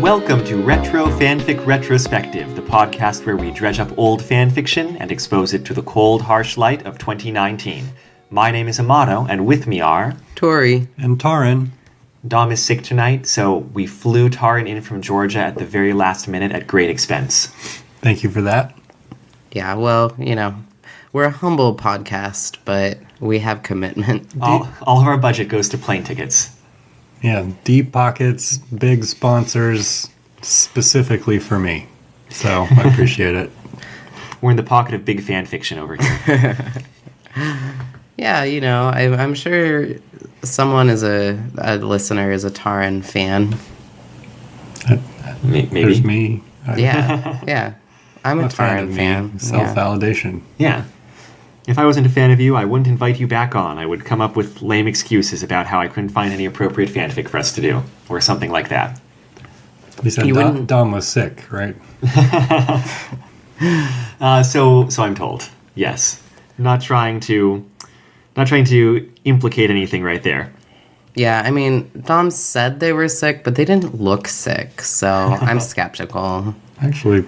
Welcome to Retro Fanfic Retrospective, the podcast where we dredge up old fanfiction and expose it to the cold, harsh light of 2019. My name is Amato, and with me are... Tori. And Taran. Dom is sick tonight, so we flew Taran in from Georgia at the very last minute at great expense. Thank you for that. Yeah, well, you know, we're a humble podcast, but we have commitment. All of our budget goes to plane tickets. Yeah, deep pockets, big sponsors, specifically for me. So I appreciate it. We're in the pocket of big fan fiction over here. Yeah, you know, I'm sure someone is a listener is a Taran fan. Maybe. There's me. Yeah. I'm a Taran fan. Self-validation. Yeah. If I wasn't a fan of you, I wouldn't invite you back on. I would come up with lame excuses about how I couldn't find any appropriate fanfic for us to do, or something like that. You said Dom was sick, right? So I'm told. Yes. Not trying to implicate anything right there. Yeah, I mean, Dom said they were sick, but they didn't look sick, so I'm skeptical. I actually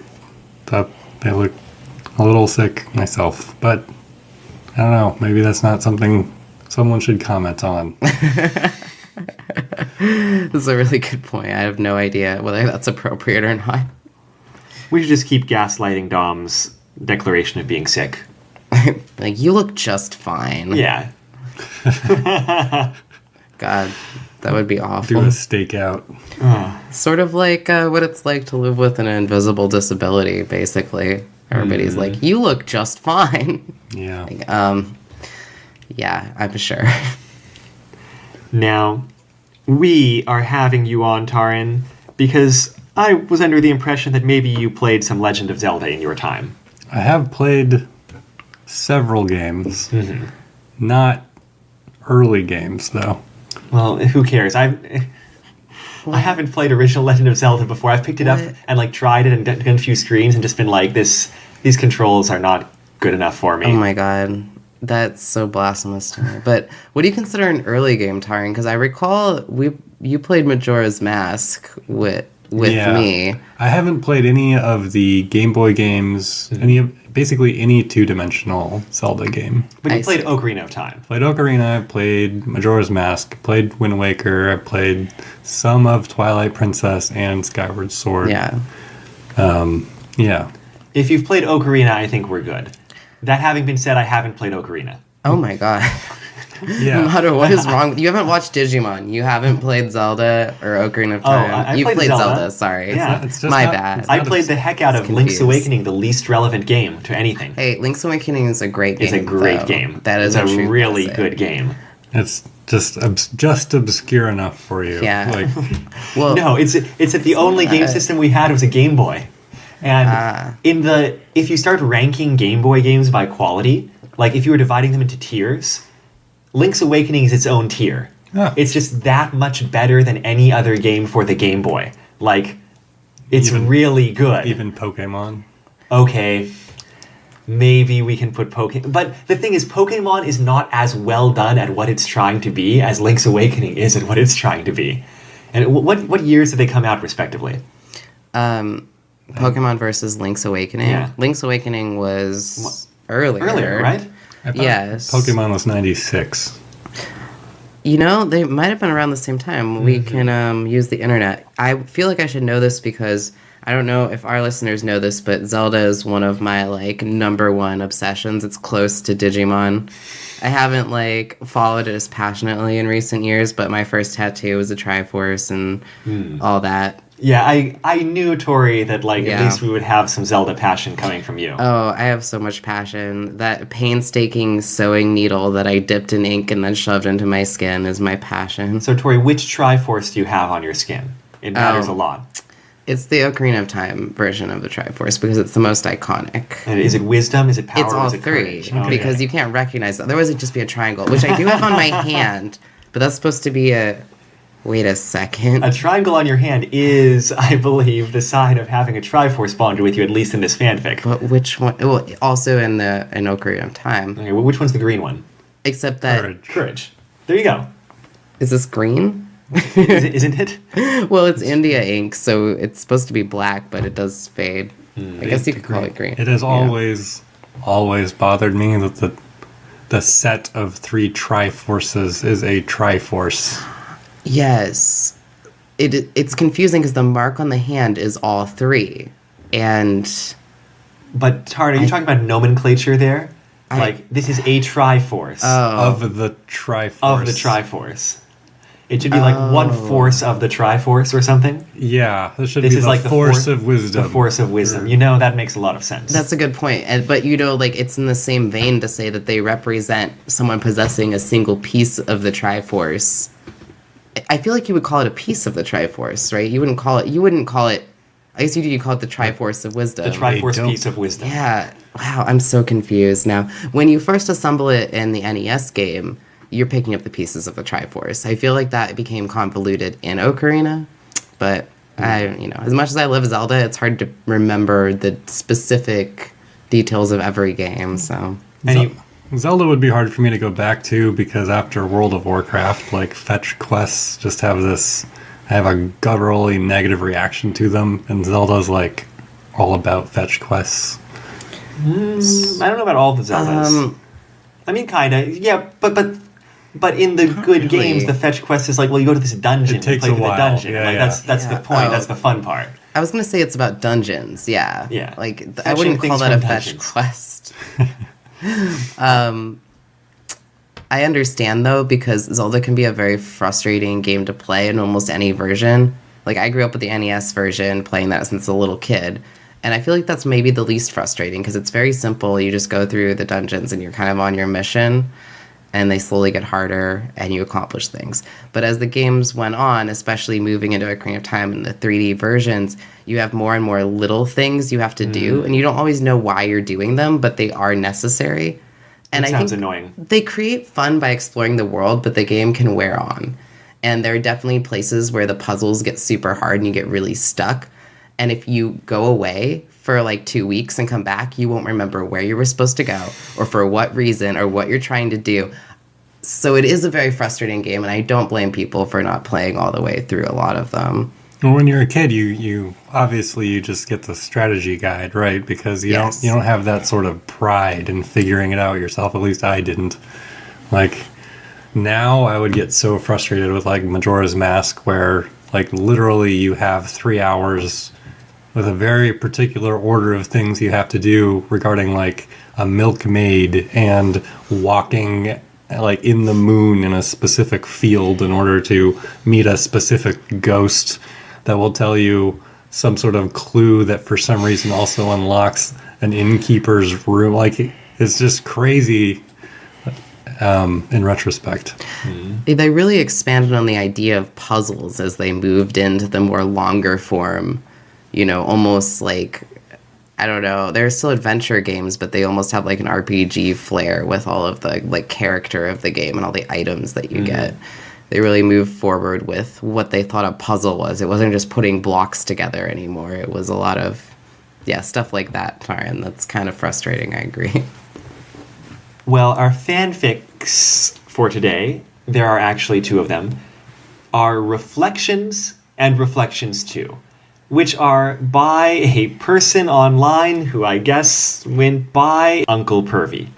thought they looked a little sick myself, but I don't know. Maybe that's not something someone should comment on. That's a really good point. I have no idea whether that's appropriate or not. We should just keep gaslighting Dom's declaration of being sick. Like, you look just fine. Yeah. God, that would be awful. Do a stakeout. Sort of like what it's like to live with an invisible disability, basically. Everybody's like, you look just fine. Yeah. Like, yeah, I'm sure. Now, we are having you on, Taran, because I was under the impression that maybe you played some Legend of Zelda in your time. I have played several games. Mm-hmm. Not early games, though. Well, who cares? I haven't played original Legend of Zelda before. I've picked it up and tried it and done a few streams and just been like, these controls are not good enough for me. Oh my god. That's so blasphemous to me. But what do you consider an early game, Taran? Because I recall you played Majora's Mask with me. I haven't played any of the Game Boy games, basically any two-dimensional Zelda game. But you played Ocarina of Time. Played Ocarina, played Majora's Mask, played Wind Waker, I played some of Twilight Princess and Skyward Sword. Yeah. Yeah. If you've played Ocarina, I think we're good. That having been said, I haven't played Ocarina. Oh my god. Yeah. Matter what is wrong? You haven't watched Digimon. You haven't played Zelda or Ocarina of Time. You played Zelda. Sorry. Yeah. It's my bad. I played the heck out of Link's Awakening, the least relevant game to anything. Hey, Link's Awakening is a great game. It's a great game. That is a really classic. good game. It's just obscure enough for you. Yeah. Well, no, it's that the only game system we had was a Game Boy. And if you start ranking Game Boy games by quality, like if you were dividing them into tiers, Link's Awakening is its own tier. Huh. It's just that much better than any other game for the Game Boy. Like, it's really good. Even Pokemon. Okay, maybe we can put Pokemon... But the thing is, Pokemon is not as well done at what it's trying to be as Link's Awakening is at what it's trying to be. And what years did they come out, respectively? Pokemon versus Link's Awakening. Yeah. Link's Awakening was earlier. Earlier, right? Yes. Pokemon was 96. You know, they might have been around the same time. Mm-hmm. We can use the internet. I feel like I should know this because I don't know if our listeners know this, but Zelda is one of my, number one obsessions. It's close to Digimon. I haven't, followed it as passionately in recent years, but my first tattoo was a Triforce and all that. Yeah, I knew, Tori, that, at least we would have some Zelda passion coming from you. Oh, I have so much passion. That painstaking sewing needle that I dipped in ink and then shoved into my skin is my passion. So, Tori, which Triforce do you have on your skin? It matters a lot. It's the Ocarina of Time version of the Triforce because it's the most iconic. And is it wisdom? Is it power? It's all is it three because you can't recognize that. Otherwise, it'd just be a triangle, which I do have on my hand, but that's supposed to be a... Wait a second. A triangle on your hand is, I believe, the sign of having a Triforce bonded with you, at least in this fanfic. But which one? Well, also in Ocarina of Time. Okay, well, which one's the green one? Except that... Courage. There you go. Is this green? Isn't it? Well, it's India ink, so it's supposed to be black, but it does fade. I guess you could call it green. It has Yeah. always bothered me that the set of 3 Triforces is a Triforce. Yes. It's confusing because the mark on the hand is all 3. And But Taran, are you talking about nomenclature there? I- Like, this is a Triforce Of the Triforce. of the Triforce. It should be like 1/4 of the Triforce or something. Yeah, this should This be is the like the force of wisdom. The force of wisdom. You know, that makes a lot of sense. that's a good point. But like it's in the same vein to say that they represent someone possessing a single piece of the Triforce. I feel like you would call it a piece of the Triforce, right? You wouldn't call it. I guess you call it the Triforce of Wisdom. the Triforce don't. piece of wisdom. Yeah. Wow, I'm so confused now. When you first assemble it in the NES game, you're picking up the pieces of the Triforce. I feel like that became convoluted in Ocarina, but as much as I love Zelda, it's hard to remember the specific details of every game, so. Zelda would be hard for me to go back to because after World of Warcraft, like fetch quests just have a gutturally negative reaction to them, and Zelda's like all about fetch quests. I don't know about all the Zeldas. I mean, kind of. Yeah, but in the good really. games, the fetch quest is like, well, you go to this dungeon. It takes you play a through while. the dungeon. Yeah, like, yeah. That's the point. Oh. That's the fun part. I was going to say it's about dungeons, yeah. Yeah. Like, I Fetching wouldn't call things that a from fetch dungeons. quest. I understand, though, because Zelda can be a very frustrating game to play in almost any version. Like, I grew up with the NES version, playing that since a little kid. And I feel like that's maybe the least frustrating, because it's very simple. You just go through the dungeons and you're kind of on your mission, and they slowly get harder, and you accomplish things. But as the games went on, especially moving into Ocarina of Time and the 3D versions, you have more and more little things you have to do, and you don't always know why you're doing them, but they are necessary. And It I sounds think annoying. they create fun by exploring the world, but the game can wear on. And there are definitely places where the puzzles get super hard and you get really stuck. And if you go away for like 2 weeks and come back, you won't remember where you were supposed to go or for what reason or what you're trying to do. So it is a very frustrating game, and I don't blame people for not playing all the way through a lot of them. Well, when you're a kid, you obviously you just get the strategy guide, right? Because you Yes. don't have that sort of pride in figuring it out yourself. At least I didn't. Like now, I would get so frustrated with like Majora's Mask, where like literally you have 3 hours with a very particular order of things you have to do regarding like a milkmaid and walking like in the moon in a specific field in order to meet a specific ghost that will tell you some sort of clue that for some reason also unlocks an innkeeper's room. Like it's just crazy in retrospect. They really expanded on the idea of puzzles as they moved into the more longer form, almost like, I don't know, they're still adventure games, but they almost have like an RPG flair with all of the like character of the game and all the items that you get. They really moved forward with what they thought a puzzle was. It wasn't just putting blocks together anymore. It was a lot of, stuff like that, Taran. That's kind of frustrating, I agree. Well, our fanfics for today, there are actually 2 of them, are Reflections and Reflections 2, which are by a person online who I guess went by Uncle Pervy,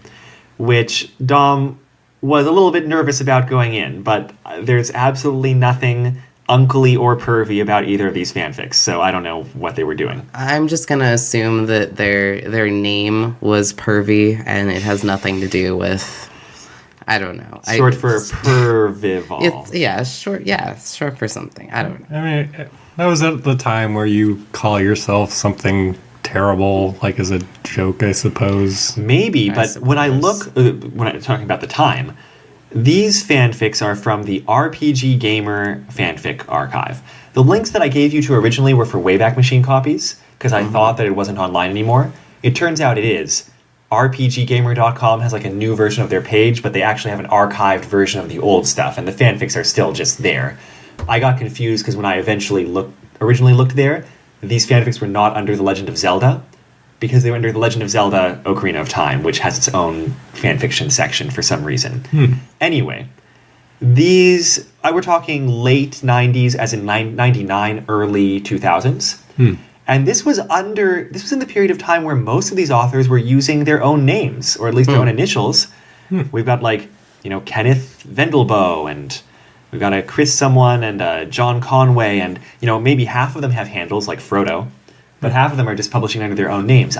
which Dom was a little bit nervous about going in, but there's absolutely nothing uncle-y or pervy about either of these fanfics, so I don't know what they were doing. I'm just gonna assume that their name was Pervy, and it has nothing to do with, I don't know. Short for Pervival. It's short for something. I don't know. I mean, that was at the time where you call yourself something terrible, like as a joke, I suppose. Maybe, I but when I look, suppose. when I'm talking about the time, these fanfics are from the RPG Gamer fanfic archive. The links that I gave you to originally were for Wayback Machine copies, because I thought that it wasn't online anymore. It turns out it is. RPGgamer.com has like a new version of their page, but they actually have an archived version of the old stuff, and the fanfics are still just there. I got confused because when I originally looked there, these fanfics were not under The Legend of Zelda, because they were under The Legend of Zelda Ocarina of Time, which has its own fanfiction section for some reason. Anyway, We're talking late 90s, as in 99, early 2000s. And this was in the period of time where most of these authors were using their own names, or at least their own initials. We've got Kenneth Vendelboe, and we've got a Chris someone and a John Conway, and maybe half of them have handles like Frodo, but half of them are just publishing under their own names.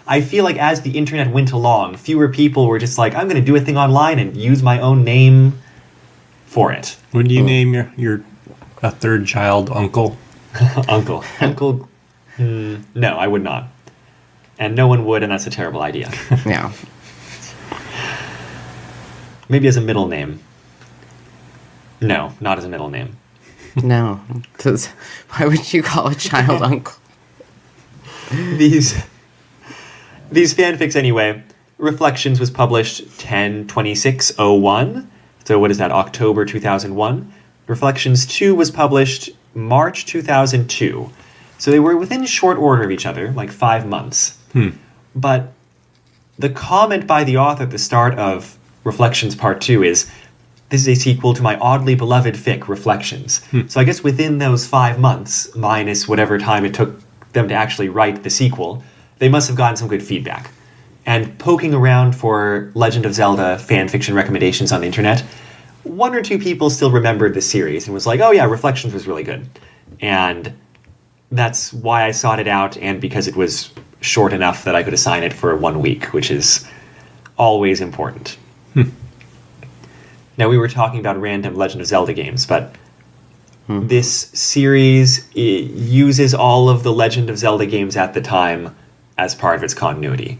I feel like as the internet went along, fewer people were just like, I'm going to do a thing online and use my own name for it. Would you name a third child Uncle? Uncle. No, I would not. And no one would, and that's a terrible idea. Yeah. Maybe as a middle name. No, not as a middle name. No. Because why would you call a child uncle? These fanfics, anyway. Reflections was published 10/26/01. So what is that, October 2001? Reflections 2 was published March 2002. So they were within short order of each other, like 5 months. But the comment by the author at the start of Reflections Part 2 is, this is a sequel to my oddly beloved fic, Reflections. So I guess within those 5 months, minus whatever time it took them to actually write the sequel, they must have gotten some good feedback. And poking around for Legend of Zelda fanfiction recommendations on the internet, 1 or 2 people still remembered the series and was like, oh yeah, Reflections was really good. And that's why I sought it out, and because it was short enough that I could assign it for 1 week, which is always important. Now, we were talking about random Legend of Zelda games, but this series uses all of the Legend of Zelda games at the time as part of its continuity,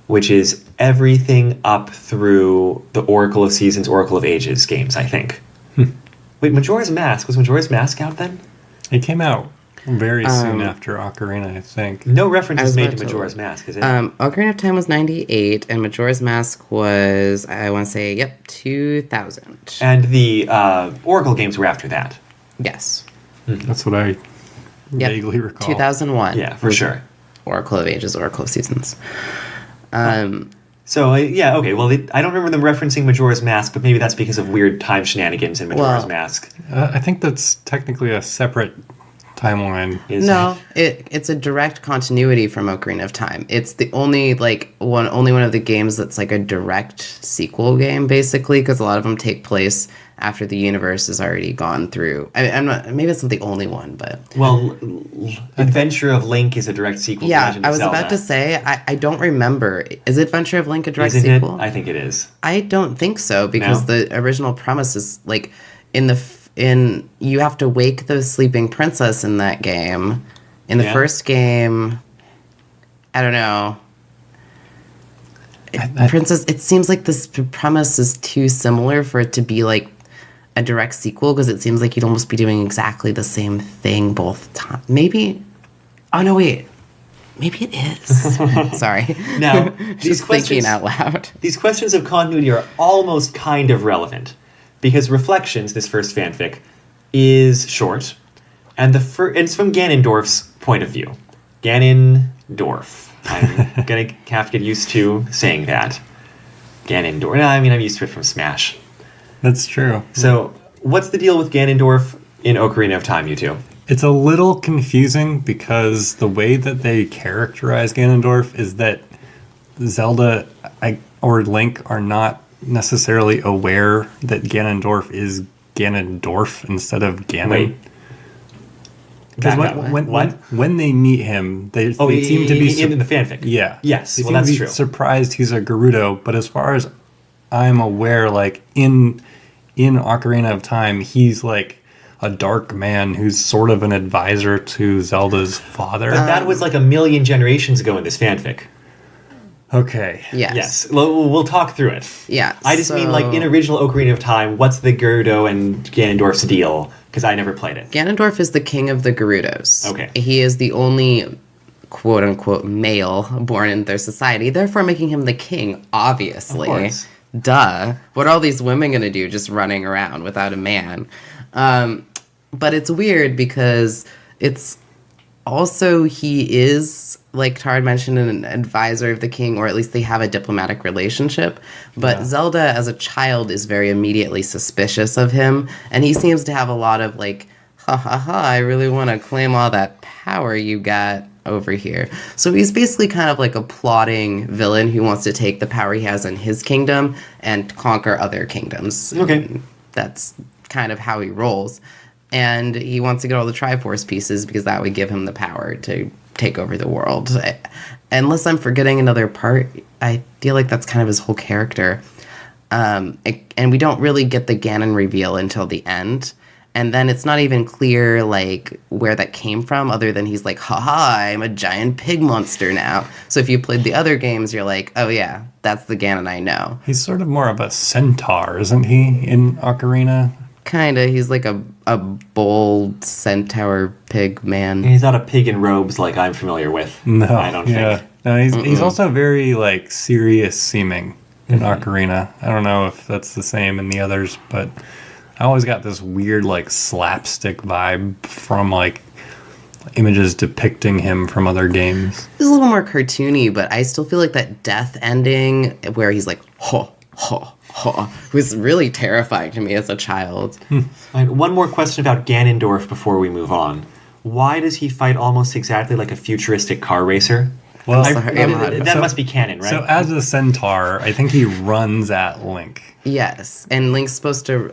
which is everything up through the Oracle of Seasons, Oracle of Ages games, I think. Wait, Majora's Mask? Was Majora's Mask out then? It came out very soon after Ocarina, I think. No reference is made to Majora's Mask, is it? Ocarina of Time was 98, and Majora's Mask was, I want to say, 2000. And the Oracle games were after that. Yes. That's what I vaguely recall. 2001. Yeah, for sure. Oracle of Ages, Oracle of Seasons. So, yeah, okay, well, I don't remember them referencing Majora's Mask, but maybe that's because of weird time shenanigans in Majora's Mask. I think that's technically a separate timeline. No, it's a direct continuity from Ocarina of Time. It's the only one of the games that's like a direct sequel game, basically, because a lot of them take place after the universe has already gone through. Maybe it's not the only one, but Adventure of Link is a direct sequel. Yeah, to Legend of I was Zelda. about to say I don't remember. Is Adventure of Link a direct Isn't sequel? it? I think it is. I don't think so, because No? the original premise is like you have to wake the sleeping princess in that game. In the first game, I don't know. Princess, it seems like this premise is too similar for it to be like a direct sequel, because it seems like you'd almost be doing exactly the same thing both times. Maybe. Oh no, wait. Maybe it is. Sorry. Now, Just thinking out loud. These questions of continuity are almost kind of relevant, because Reflections, this first fanfic, is short, and it's from Ganondorf's point of view. Ganondorf. I'm gonna have to get used to saying that. Ganondorf. No, I mean, I'm used to it from Smash. That's true. So, what's the deal with Ganondorf in Ocarina of Time, you two? It's a little confusing because the way that they characterize Ganondorf is that Zelda or Link are not necessarily aware that Ganondorf is Ganondorf instead of Ganon. Wait. Because What? when they meet him, they seem to be in the fanfic. Yeah. Yes. They Well, seem to that's be true. surprised he's a Gerudo, but as far as I'm aware, like in Ocarina of Time, he's like a dark man who's sort of an advisor to Zelda's father. But that was like a million generations ago in this fanfic. Okay. Yes. Yes. We'll talk through it. Yeah. I just mean, like, in original Ocarina of Time, what's the Gerudo and Ganondorf's deal? Because I never played it. Ganondorf is the king of the Gerudos. Okay. He is the only quote-unquote male born in their society, therefore making him the king, obviously. Of course. Duh. What are all these women going to do just running around without a man? But it's weird because it's also he is, like Taran mentioned, an advisor of the king, or at least they have a diplomatic relationship. But Zelda, as a child, is very immediately suspicious of him, and he seems to have a lot of like, ha ha ha, I really want to claim all that power you got over here. So he's basically kind of like a plotting villain who wants to take the power he has in his kingdom and conquer other kingdoms. Okay. That's kind of how he rolls. And he wants to get all the Triforce pieces because that would give him the power to take over the world. Unless I'm forgetting another part, I feel like that's kind of his whole character. And we don't really get the Ganon reveal until the end. And then it's not even clear, like, where that came from, other than he's like, haha, I'm a giant pig monster now. So if you played the other games, you're like, oh yeah, that's the Ganon I know. He's sort of more of a centaur, isn't he, in Ocarina? Kinda. He's like a bold centaur pig man. He's not a pig in robes like I'm familiar with. No, I don't think. No, he's also very, like, serious seeming in Ocarina. I don't know if that's the same in the others, but I always got this weird, like, slapstick vibe from, like, images depicting him from other games. He's a little more cartoony, but I still feel like that death ending where he's like, ho, ho, ho, was really terrifying to me as a child. One more question about Ganondorf before we move on. Why does he fight almost exactly like a futuristic car racer? Well, that must be canon, right? So as a centaur, I think he runs at Link. Yes, and Link's supposed to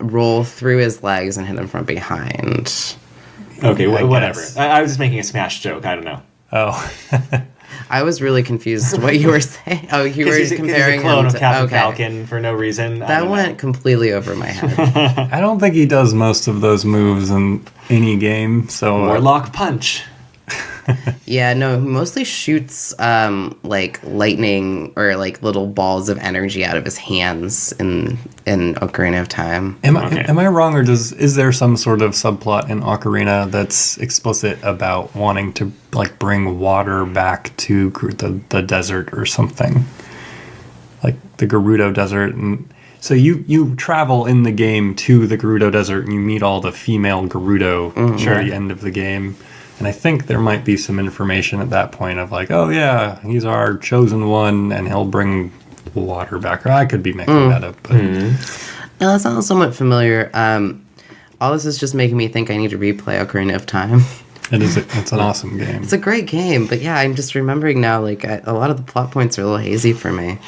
roll through his legs and hit him from behind. Okay, whatever. guess. I was just making a Smash joke. I don't know. Oh. I was really confused what you were saying. Oh, you were comparing he's a clone him of to Captain okay. Falcon for no reason. That went completely over my head. I don't think he does most of those moves in any game, so... Warlock Punch. Yeah, no, he mostly shoots like lightning or like little balls of energy out of his hands in Ocarina of Time. Am I wrong, or is there some sort of subplot in Ocarina that's explicit about wanting to like bring water back to the desert or something? Like the Gerudo Desert, and so you travel in the game to the Gerudo Desert and you meet all the female Gerudo at the end of the game. And I think there might be some information at that point of like, oh yeah, he's our chosen one, and he'll bring water back. Or I could be making that up. But. No, that sounds somewhat familiar. All this is just making me think I need to replay Ocarina of Time. It's an awesome game. It's a great game, but yeah, I'm just remembering now, like, a lot of the plot points are a little hazy for me.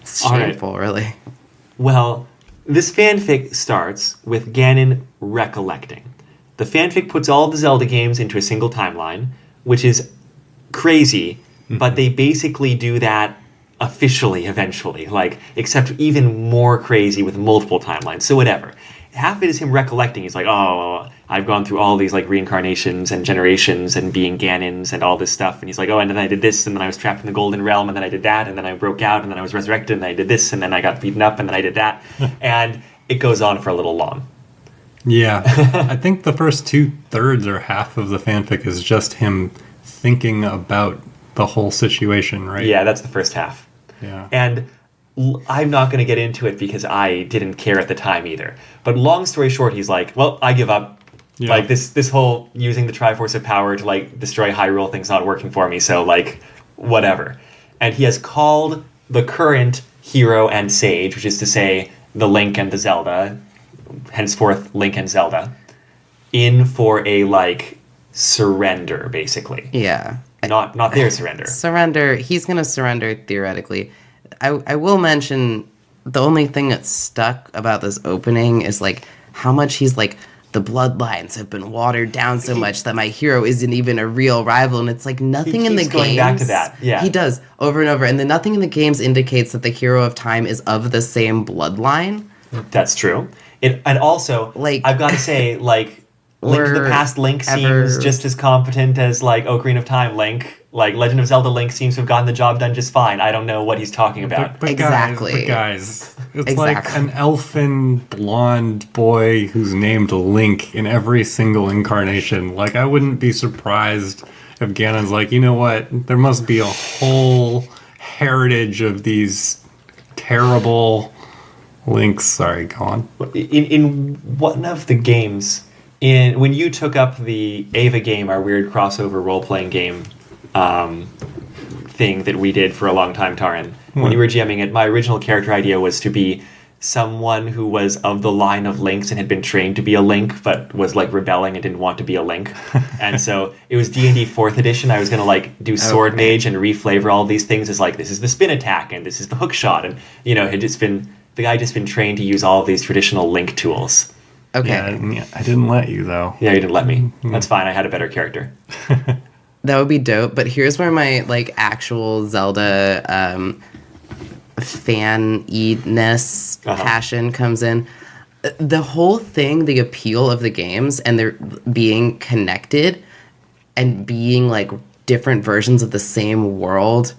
It's shameful, really. Well, this fanfic starts with Ganon recollecting. The fanfic puts all of the Zelda games into a single timeline, which is crazy, but they basically do that officially eventually, like, except even more crazy with multiple timelines. So whatever. Half of it is him recollecting. He's like, oh, I've gone through all these like reincarnations and generations and being Ganons and all this stuff. And he's like, oh, and then I did this, and then I was trapped in the Golden Realm, and then I did that, and then I broke out, and then I was resurrected, and then I did this, and then I got beaten up, and then I did that. And it goes on for a little long. Yeah. I think the first 2/3 or half of the fanfic is just him thinking about the whole situation, right? Yeah, that's the first half. Yeah. And I'm not going to get into it because I didn't care at the time either. But long story short, he's like, well, I give up. Yeah. Like, this whole using the Triforce of Power to, like, destroy Hyrule thing's not working for me, so, like, whatever. And he has called the current hero and sage, which is to say the Link and the Zelda, henceforth Link and Zelda, in for a, like, surrender, basically. Yeah. Not their surrender. Surrender. He's going to surrender, theoretically. I will mention the only thing that's stuck about this opening is, like, how much he's, like, the bloodlines have been watered down so much that my hero isn't even a real rival. And it's, like, nothing in the games... going back to that, yeah. He does, over and over. And then nothing in the games indicates that the hero of time is of the same bloodline. That's true. And also, like, I've got to say, like, Link to the Past Link seems just as competent as, like, Ocarina of Time Link. Like, Legend of Zelda Link seems to have gotten the job done just fine. I don't know what he's talking about. But exactly. Guys, it's like an elfin blonde boy who's named Link in every single incarnation. Like, I wouldn't be surprised if Ganon's like, you know what? There must be a whole heritage of these terrible Links. Sorry, go on. In one of the games, when you took up the Ava game, our weird crossover role-playing game thing that we did for a long time, Taran, when you were GMing it, my original character idea was to be someone who was of the line of Links and had been trained to be a Link, but was like rebelling and didn't want to be a Link. And so it was D&D 4th edition. I was going to like do Sword Mage and reflavor all these things as like, this is the spin attack and this is the hook shot. And, you know, the guy had just been trained to use all of these traditional Link tools. Okay. Yeah, I didn't let you, though. Yeah, you didn't let me. That's fine. I had a better character. That would be dope, but here's where my like actual Zelda fan-ness passion comes in. The whole thing, the appeal of the games and they're being connected and being like different versions of the same world,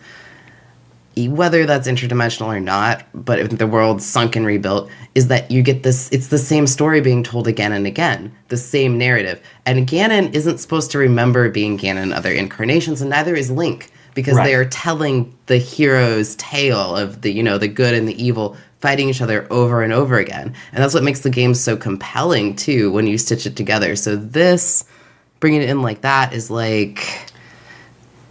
whether that's interdimensional or not, but if the world's sunk and rebuilt, is that you get this, it's the same story being told again and again, the same narrative. And Ganon isn't supposed to remember being Ganon in other incarnations, and neither is Link, because they are telling the hero's tale of the, you know, the good and the evil fighting each other over and over again. And that's what makes the game so compelling, too, when you stitch it together. So this, bringing it in like that, is like,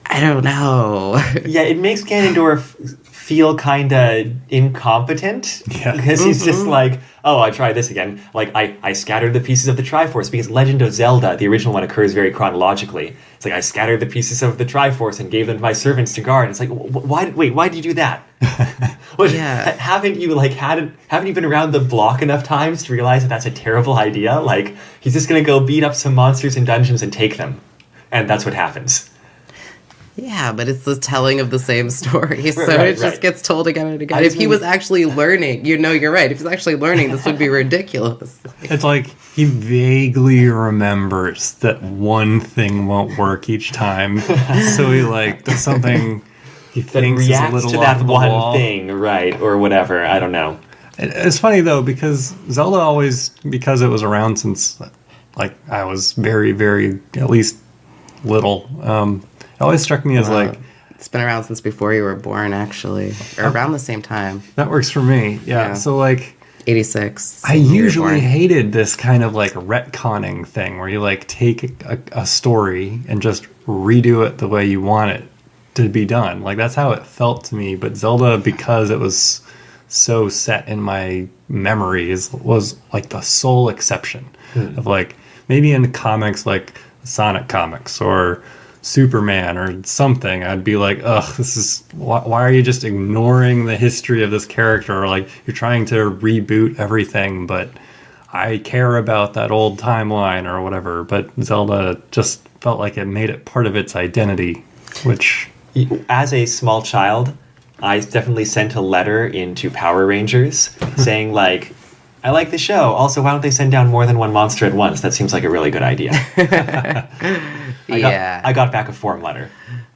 I don't know. Yeah, it makes Ganondorf feel kind of incompetent. Yeah. Because he's just like, oh, I tried this again. Like, I scattered the pieces of the Triforce, because Legend of Zelda, the original one, occurs very chronologically. It's like, I scattered the pieces of the Triforce and gave them to my servants to guard. It's like, why did you do that? Yeah. Haven't you been around the block enough times to realize that that's a terrible idea? Like, he's just going to go beat up some monsters in dungeons and take them. And that's what happens. Yeah, but it's the telling of the same story, so Right, it just gets told again and again. If he was actually learning, you know, you're right. If he's actually learning, this would be ridiculous. It's like he vaguely remembers that one thing won't work each time, so he like does something he That thinks is a reacts little to off that the one wall. thing, right, or whatever. I don't know. It's funny though, because Zelda always, because it was around since like I was very, very at least little. It always struck me as like, It's been around since before you were born, actually, or around the same time. that works for me. Yeah. Yeah. So like, 86. I when you were usually born. hated this kind of like retconning thing where you like take a story and just redo it the way you want it to be done. Like that's how it felt to me. But Zelda, because it was so set in my memories, was like the sole exception of like maybe in comics like Sonic comics or Superman or something, I'd be like, ugh, this is why are you just ignoring the history of this character? Or like you're trying to reboot everything, but I care about that old timeline or whatever. But Zelda just felt like it made it part of its identity, which As a small child, I definitely sent a letter into Power Rangers saying like, I like the show. Also, why don't they send down more than one monster at once? That seems like a really good idea. I got back a form letter.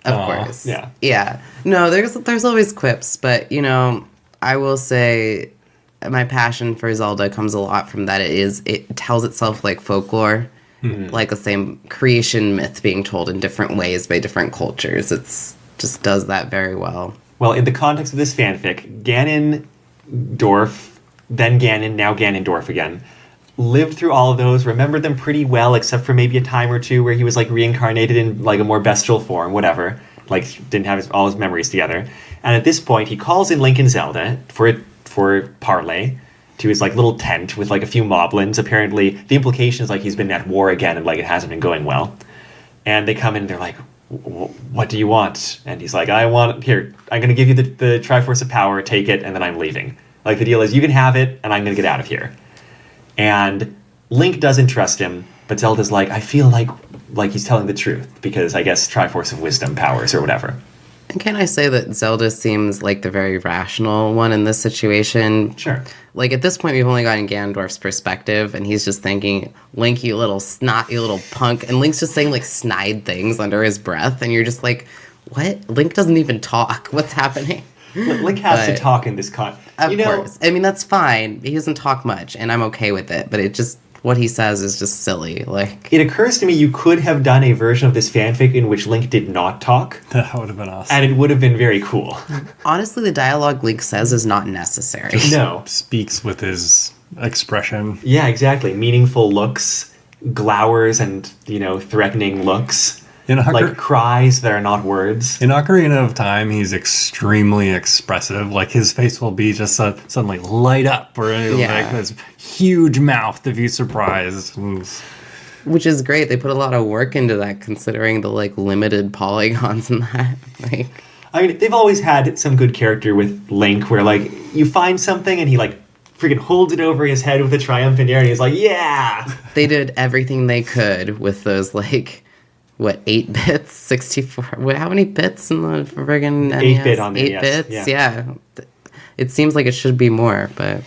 Of course. Yeah. Yeah. No, there's always quips, but you know, I will say my passion for Zelda comes a lot from that it tells itself like folklore, like the same creation myth being told in different ways by different cultures. It's just does that very well. Well, in the context of this fanfic, Ganondorf, then Ganon, now Ganondorf again, lived through all of those, remembered them pretty well, except for maybe a time or two where he was like reincarnated in like a more bestial form, whatever. Like didn't have all his memories together. And at this point, he calls in Link and Zelda for parley to his like little tent with like a few moblins. Apparently, the implication is like he's been at war again and like it hasn't been going well. And they come in, and they're like, "What do you want?" And he's like, I'm going to give you the Triforce of Power, take it, and then I'm leaving. Like, the deal is, you can have it, and I'm going to get out of here. And Link doesn't trust him, but Zelda's like, I feel like he's telling the truth, because I guess Triforce of Wisdom powers or whatever. And can I say that Zelda seems like the very rational one in this situation? Sure. Like, at this point, we've only gotten Ganondorf's perspective, and he's just thinking, Link, you little snot, you little punk. And Link's just saying, like, snide things under his breath, and you're just like, what? Link doesn't even talk. What's happening? Link has to talk in this Of course. I mean, that's fine. He doesn't talk much, and I'm okay with it, but it just, what he says is just silly. Like, it occurs to me you could have done a version of this fanfic in which Link did not talk, that would have been awesome. and it would have been very cool. honestly, the dialogue Link says is not necessary. No. Speaks with his expression. Yeah, exactly. Meaningful looks glowers and, threatening looks. Like cries that are not words. In Ocarina of Time, he's extremely expressive. Like, his face will be just suddenly light up, or like this huge mouth if he's surprised. Which is great. They put a lot of work into that, considering the limited polygons in that. They've always had some good character with Link, where you find something and he freaking holds it over his head with a triumphant air, and he's like, yeah! They did everything they could with those, 8 bits? 64? How many bits in the friggin' NES? 8-bit on the 8 NES, bits? Yeah. It seems like it should be more, but...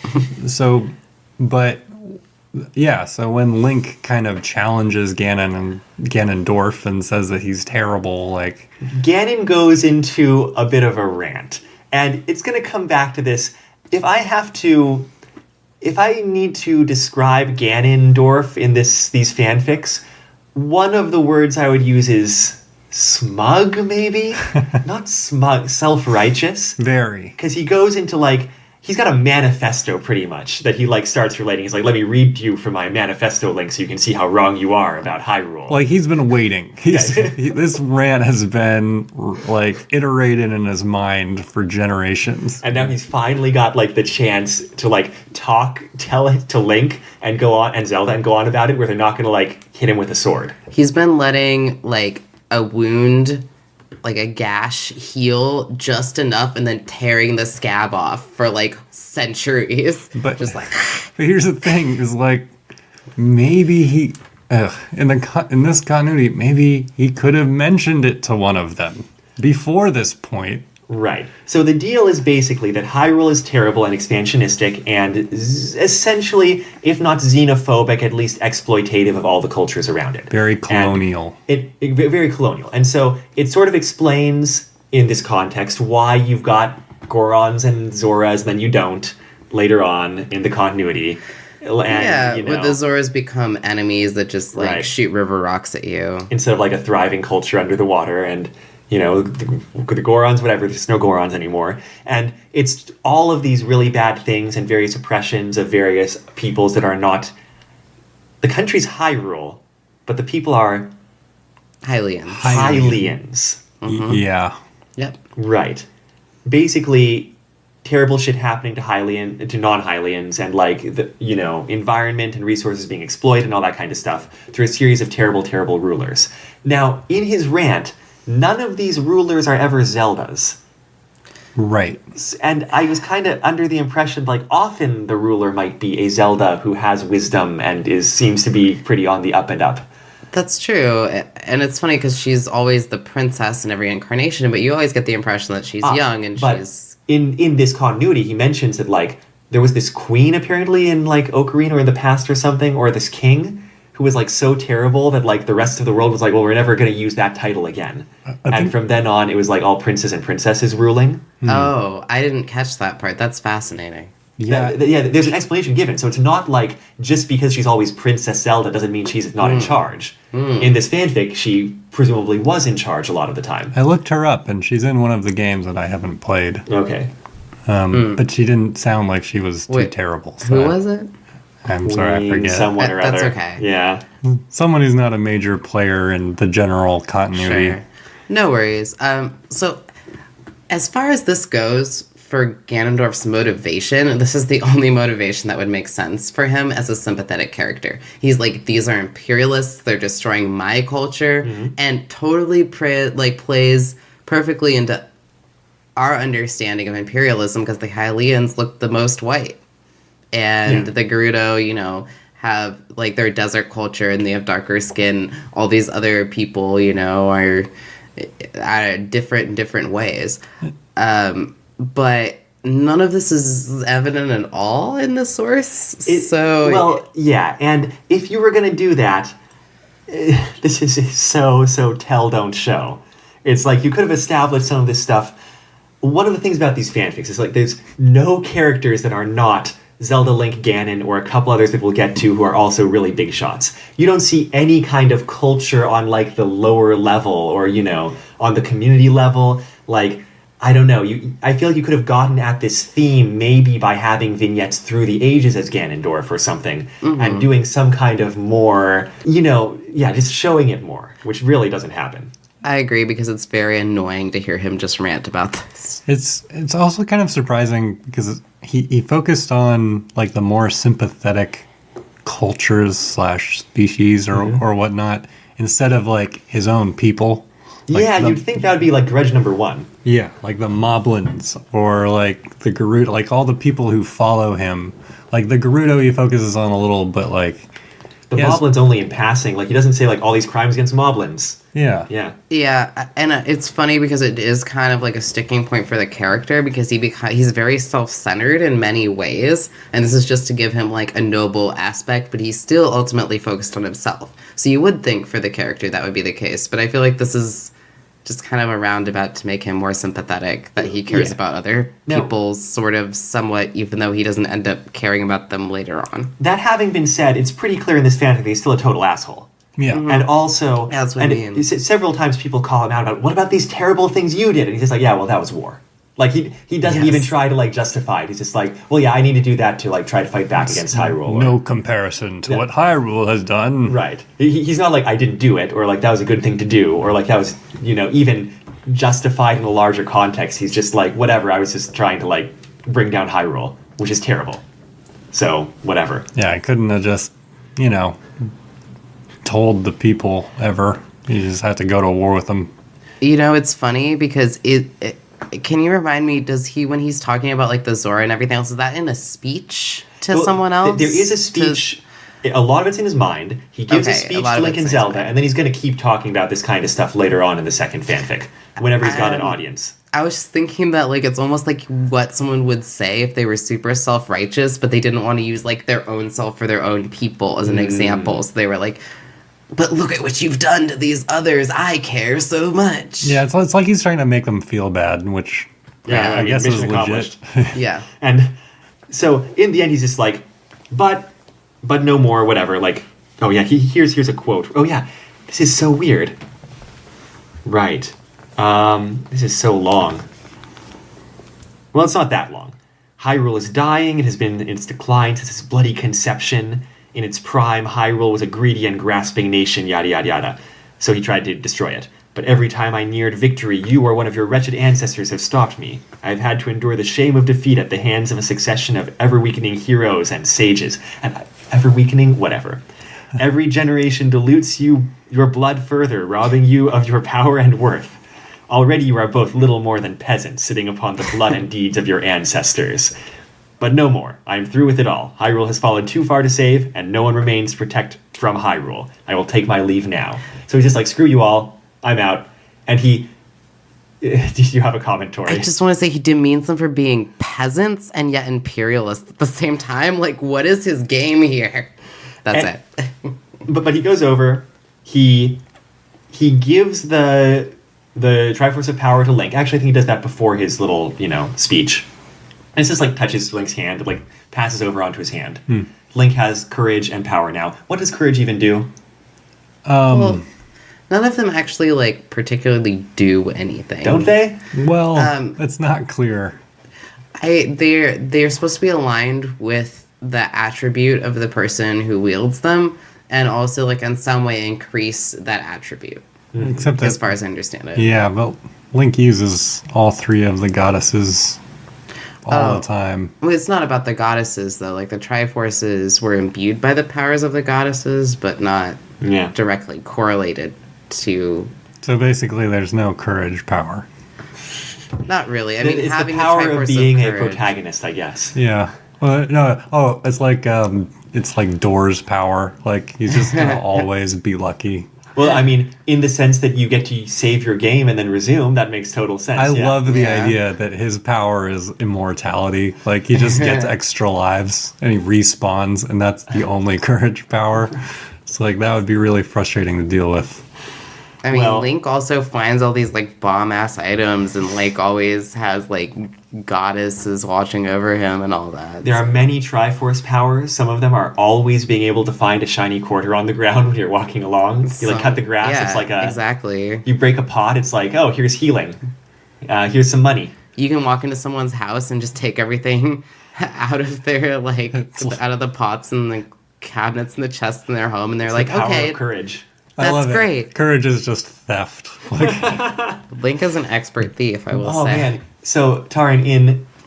So when Link kind of challenges Ganon and Ganondorf and says that he's terrible, Ganon goes into a bit of a rant. And it's going to come back to this. If I need to describe Ganondorf in these fanfics, one of the words I would use is smug, maybe? Not smug, self-righteous. Very. Because he goes into, he's got a manifesto, pretty much, that he, starts relating. He's like, let me read to you from my manifesto, Link, so you can see how wrong you are about Hyrule. He's been waiting. This rant has been, iterated in his mind for generations. And now he's finally got, the chance to, tell it to Link and go on, and Zelda, and go on about it, where they're not going to, hit him with a sword. He's been letting, a wound... a gash heal just enough and then tearing the scab off for centuries. But here's the thing is maybe he in this continuity, maybe he could have mentioned it to one of them before this point. Right. So the deal is basically that Hyrule is terrible and expansionistic and essentially, if not xenophobic, at least exploitative of all the cultures around it. Very colonial. Very colonial. And so it sort of explains, in this context, why you've got Gorons and Zoras, and then you don't, later on in the continuity. And, but the Zoras become enemies that just, shoot river rocks at you. Instead of, a thriving culture under the water, and... the Gorons, whatever, there's no Gorons anymore. And it's all of these really bad things and various oppressions of various peoples that are not... The country's Hyrule, but the people are... Hylians. Hylians. Mm-hmm. Yeah. Yep. Right. Basically, terrible shit happening to non-Hylians, and environment and resources being exploited and all that kind of stuff through a series of terrible, terrible rulers. Now, in his rant... None of these rulers are ever Zeldas. Right. And I was kind of under the impression, often the ruler might be a Zelda who has wisdom and seems to be pretty on the up and up. That's true. And it's funny because she's always the princess in every incarnation, but you always get the impression that she's young and she's... In this continuity, he mentions that, there was this queen, apparently, in, Ocarina or in the past or something, or this king... who was so terrible that the rest of the world was well, we're never going to use that title again. And from then on, it was all princes and princesses ruling. Oh, I didn't catch that part. That's fascinating. Yeah, there's an explanation given. So it's not just because she's always Princess Zelda doesn't mean she's not in charge. In this fanfic, she presumably was in charge a lot of the time. I looked her up, and she's in one of the games that I haven't played. Okay. But she didn't sound like she was too terrible. So. Who was it? I'm sorry, I forget. Someone or other. That's okay. Yeah. Someone who's not a major player in the general continuity. Sure. No worries. So, as far as this goes, for Ganondorf's motivation, this is the only motivation that would make sense for him as a sympathetic character. He's these are imperialists, they're destroying my culture, and totally plays perfectly into our understanding of imperialism because the Hylians look the most white. And the Gerudo, have, their desert culture, and they have darker skin. All these other people, are different in different ways. But none of this is evident at all in the source. And if you were going to do that, this is so tell, don't show. It's you could have established some of this stuff. One of the things about these fanfics is, there's no characters that are not... Zelda, Link, Ganon, or a couple others that we'll get to who are also really big shots. You don't see any kind of culture on, the lower level or, on the community level. I don't know. I feel like you could have gotten at this theme maybe by having vignettes through the ages as Ganondorf or something, and doing some kind of more, just showing it more, which really doesn't happen. I agree, because it's very annoying to hear him just rant about this. It's also kind of surprising because he focused on like the more sympathetic cultures / species or whatnot instead of like his own people. Like you'd think that would be like grudge number 1. Yeah, like the Moblins or like the Gerudo, like all the people who follow him. Like the Gerudo he focuses on a little, but like... The Moblins only in passing. Like he doesn't say like all these crimes against Moblins. Yeah. Yeah. Yeah, and it's funny because it is kind of like a sticking point for the character because he's very self-centered in many ways, and this is just to give him like a noble aspect, but he's still ultimately focused on himself. So you would think for the character that would be the case, but I feel like this is just kind of a roundabout to make him more sympathetic, that he cares about other people's sort of somewhat, even though he doesn't end up caring about them later on. That having been said, it's pretty clear in this fanfic that he's still a total asshole. Yeah. And also, That's what I mean. Several times people call him out about, what about these terrible things you did? And he's just like, yeah, well, that was war. Like, he doesn't even try to, like, justify it. He's just like, well, yeah, I need to do that to, like, try to fight back against Hyrule. No comparison to what Hyrule has done. Right. He's not like, I didn't do it, or like, that was a good thing to do, or like, that was, even justified in a larger context. He's just like, whatever, I was just trying to, like, bring down Hyrule, which is terrible. So, whatever. Yeah, I couldn't have just, told the people ever. You just had to go to war with them. It's funny because can you remind me, does he, when he's talking about like the Zora and everything else, is that in a speech to someone else? There is a speech. A lot of it's in his mind. He gives a speech to Link and Zelda, and then he's going to keep talking about this kind of stuff later on in the second fanfic, whenever he's got an audience. I was thinking that like it's almost like what someone would say if they were super self-righteous, but they didn't want to use like their own self for their own people as an example. So they were like, but look at what you've done to these others. I care so much. Yeah, it's like he's trying to make them feel bad, which I guess is legit. Yeah. And so in the end, he's just like, but no more, whatever. Like, oh yeah, here's a quote. Oh yeah, this is so weird. Right. This is so long. Well, it's not that long. Hyrule is dying. It has been in its decline since its bloody conception. In its prime, Hyrule was a greedy and grasping nation, yada yada yada. So he tried to destroy it. But every time I neared victory, you or one of your wretched ancestors have stopped me. I have had to endure the shame of defeat at the hands of a succession of ever-weakening heroes and sages. And ever-weakening? Whatever. Every generation dilutes your blood further, robbing you of your power and worth. Already you are both little more than peasants, sitting upon the blood and deeds of your ancestors. But no more. I am through with it all. Hyrule has fallen too far to save, and no one remains to protect from Hyrule. I will take my leave now. So he's just like, screw you all. I'm out. And he... Did you have a comment, Tori? I just want to say he demeans them for being peasants and yet imperialists at the same time. Like, what is his game here? That's it. But he goes over. He gives the Triforce of Power to Link. Actually, I think he does that before his little, speech. And it's just like touches Link's hand, like passes over onto his hand. Link has courage and power now. What does courage even do? Well, none of them actually like particularly do anything. Don't they? Well, it's not clear. They're supposed to be aligned with the attribute of the person who wields them, and also like in some way increase that attribute. Except as far as I understand it. Yeah, but Link uses all three of the goddesses all the time. Well, it's not about the goddesses, though. Like, the Triforces were imbued by the powers of the goddesses, but not directly correlated to... So basically, there's no courage power. Not really. I mean, it's having the power the of being a protagonist, I guess. Yeah. Well, no. Oh, it's like Door's power. Like, he's just gonna always be lucky. Well, I mean, in the sense that you get to save your game and then resume, that makes total sense. I love the idea that his power is immortality. Like, he just gets extra lives and he respawns, and that's the only courage power. It's like, that would be really frustrating to deal with. I mean, Link also finds all these, like, bomb-ass items and, like, always has, like, goddesses watching over him and all that. There are many Triforce powers. Some of them are always being able to find a shiny quarter on the ground when you're walking along. You, like, cut the grass, it's like a... Exactly. You break a pot, it's like, oh, here's healing. Here's some money. You can walk into someone's house and just take everything out of their, like, out of the pots and the cabinets and the chests in their home, and they're like, The power okay, of courage. I love that's great. it. Courage is just theft. Like, Link is an expert thief, I will Oh say. man! So Taran,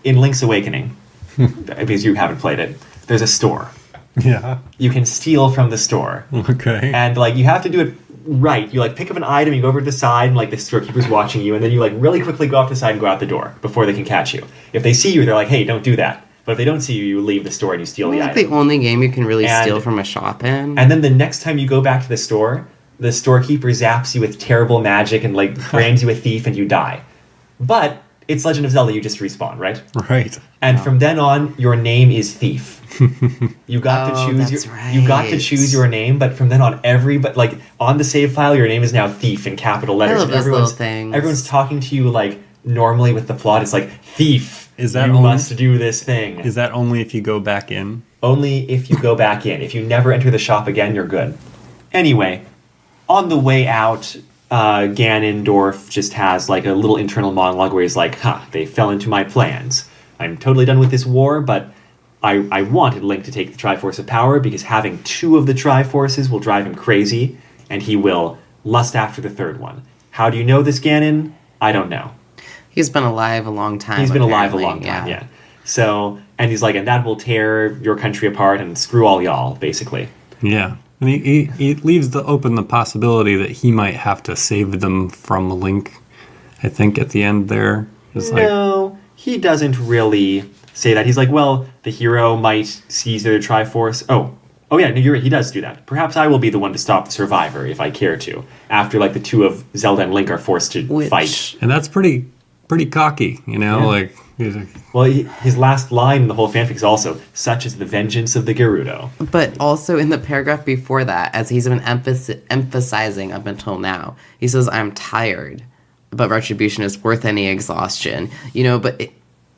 in Link's Awakening, because you haven't played it, there's a store. yeah. You can steal from the store, Okay. and like you have to do it right. You like pick up an item, you go over to the side, and like the storekeeper's watching you, and then you like really quickly go off the side and go out the door before they can catch you. If they see you, they're like, "Hey, don't do that." But if they don't see you, you leave the store and you steal the Like item. the only game you can really And- steal from a shop in. And then the next time you go back to the storekeeper zaps you with terrible magic and like brands you a thief and you die. But it's Legend of Zelda, you just respawn, right? Right. And from then on, your name is Thief. You got Oh, to choose that's you got to right. choose your name, but from then on, like on the save file, your name is now Thief in capital letters. love And those little things. Everyone's talking to you like normally with the plot. It's like Thief. Is that you only- must do this thing? Is that only if you go back in? Only if you go back in. If you never enter the shop again, you're good. Anyway, on the way out, Ganondorf just has like a little internal monologue where he's like, they fell into my plans. I'm totally done with this war, but I wanted Link to take the Triforce of Power because having 2 of the Triforces will drive him crazy, and he will lust after the 3rd one. How do you know this, Ganon? I don't know. He's been alive a long time. He's been alive a apparently, long time, yeah. So, and he's like, and that will tear your country apart and screw all y'all, basically. Yeah. And he leaves open the possibility that he might have to save them from Link, I think, at the end there. It's like, No, he doesn't really say that. He's like, well, the hero might seize their Triforce. Oh yeah, no, you're right, he does do that. Perhaps I will be the one to stop the survivor if I care to, after like the 2 of Zelda and Link are forced to fight. and that's pretty cocky, you know? Yeah. Like, he's like, Well, his last line in the whole fanfic is also, such is the vengeance of the Gerudo. But also in the paragraph before that, as he's been emphasizing up until now, he says, I'm tired, but retribution is worth any exhaustion. You know, but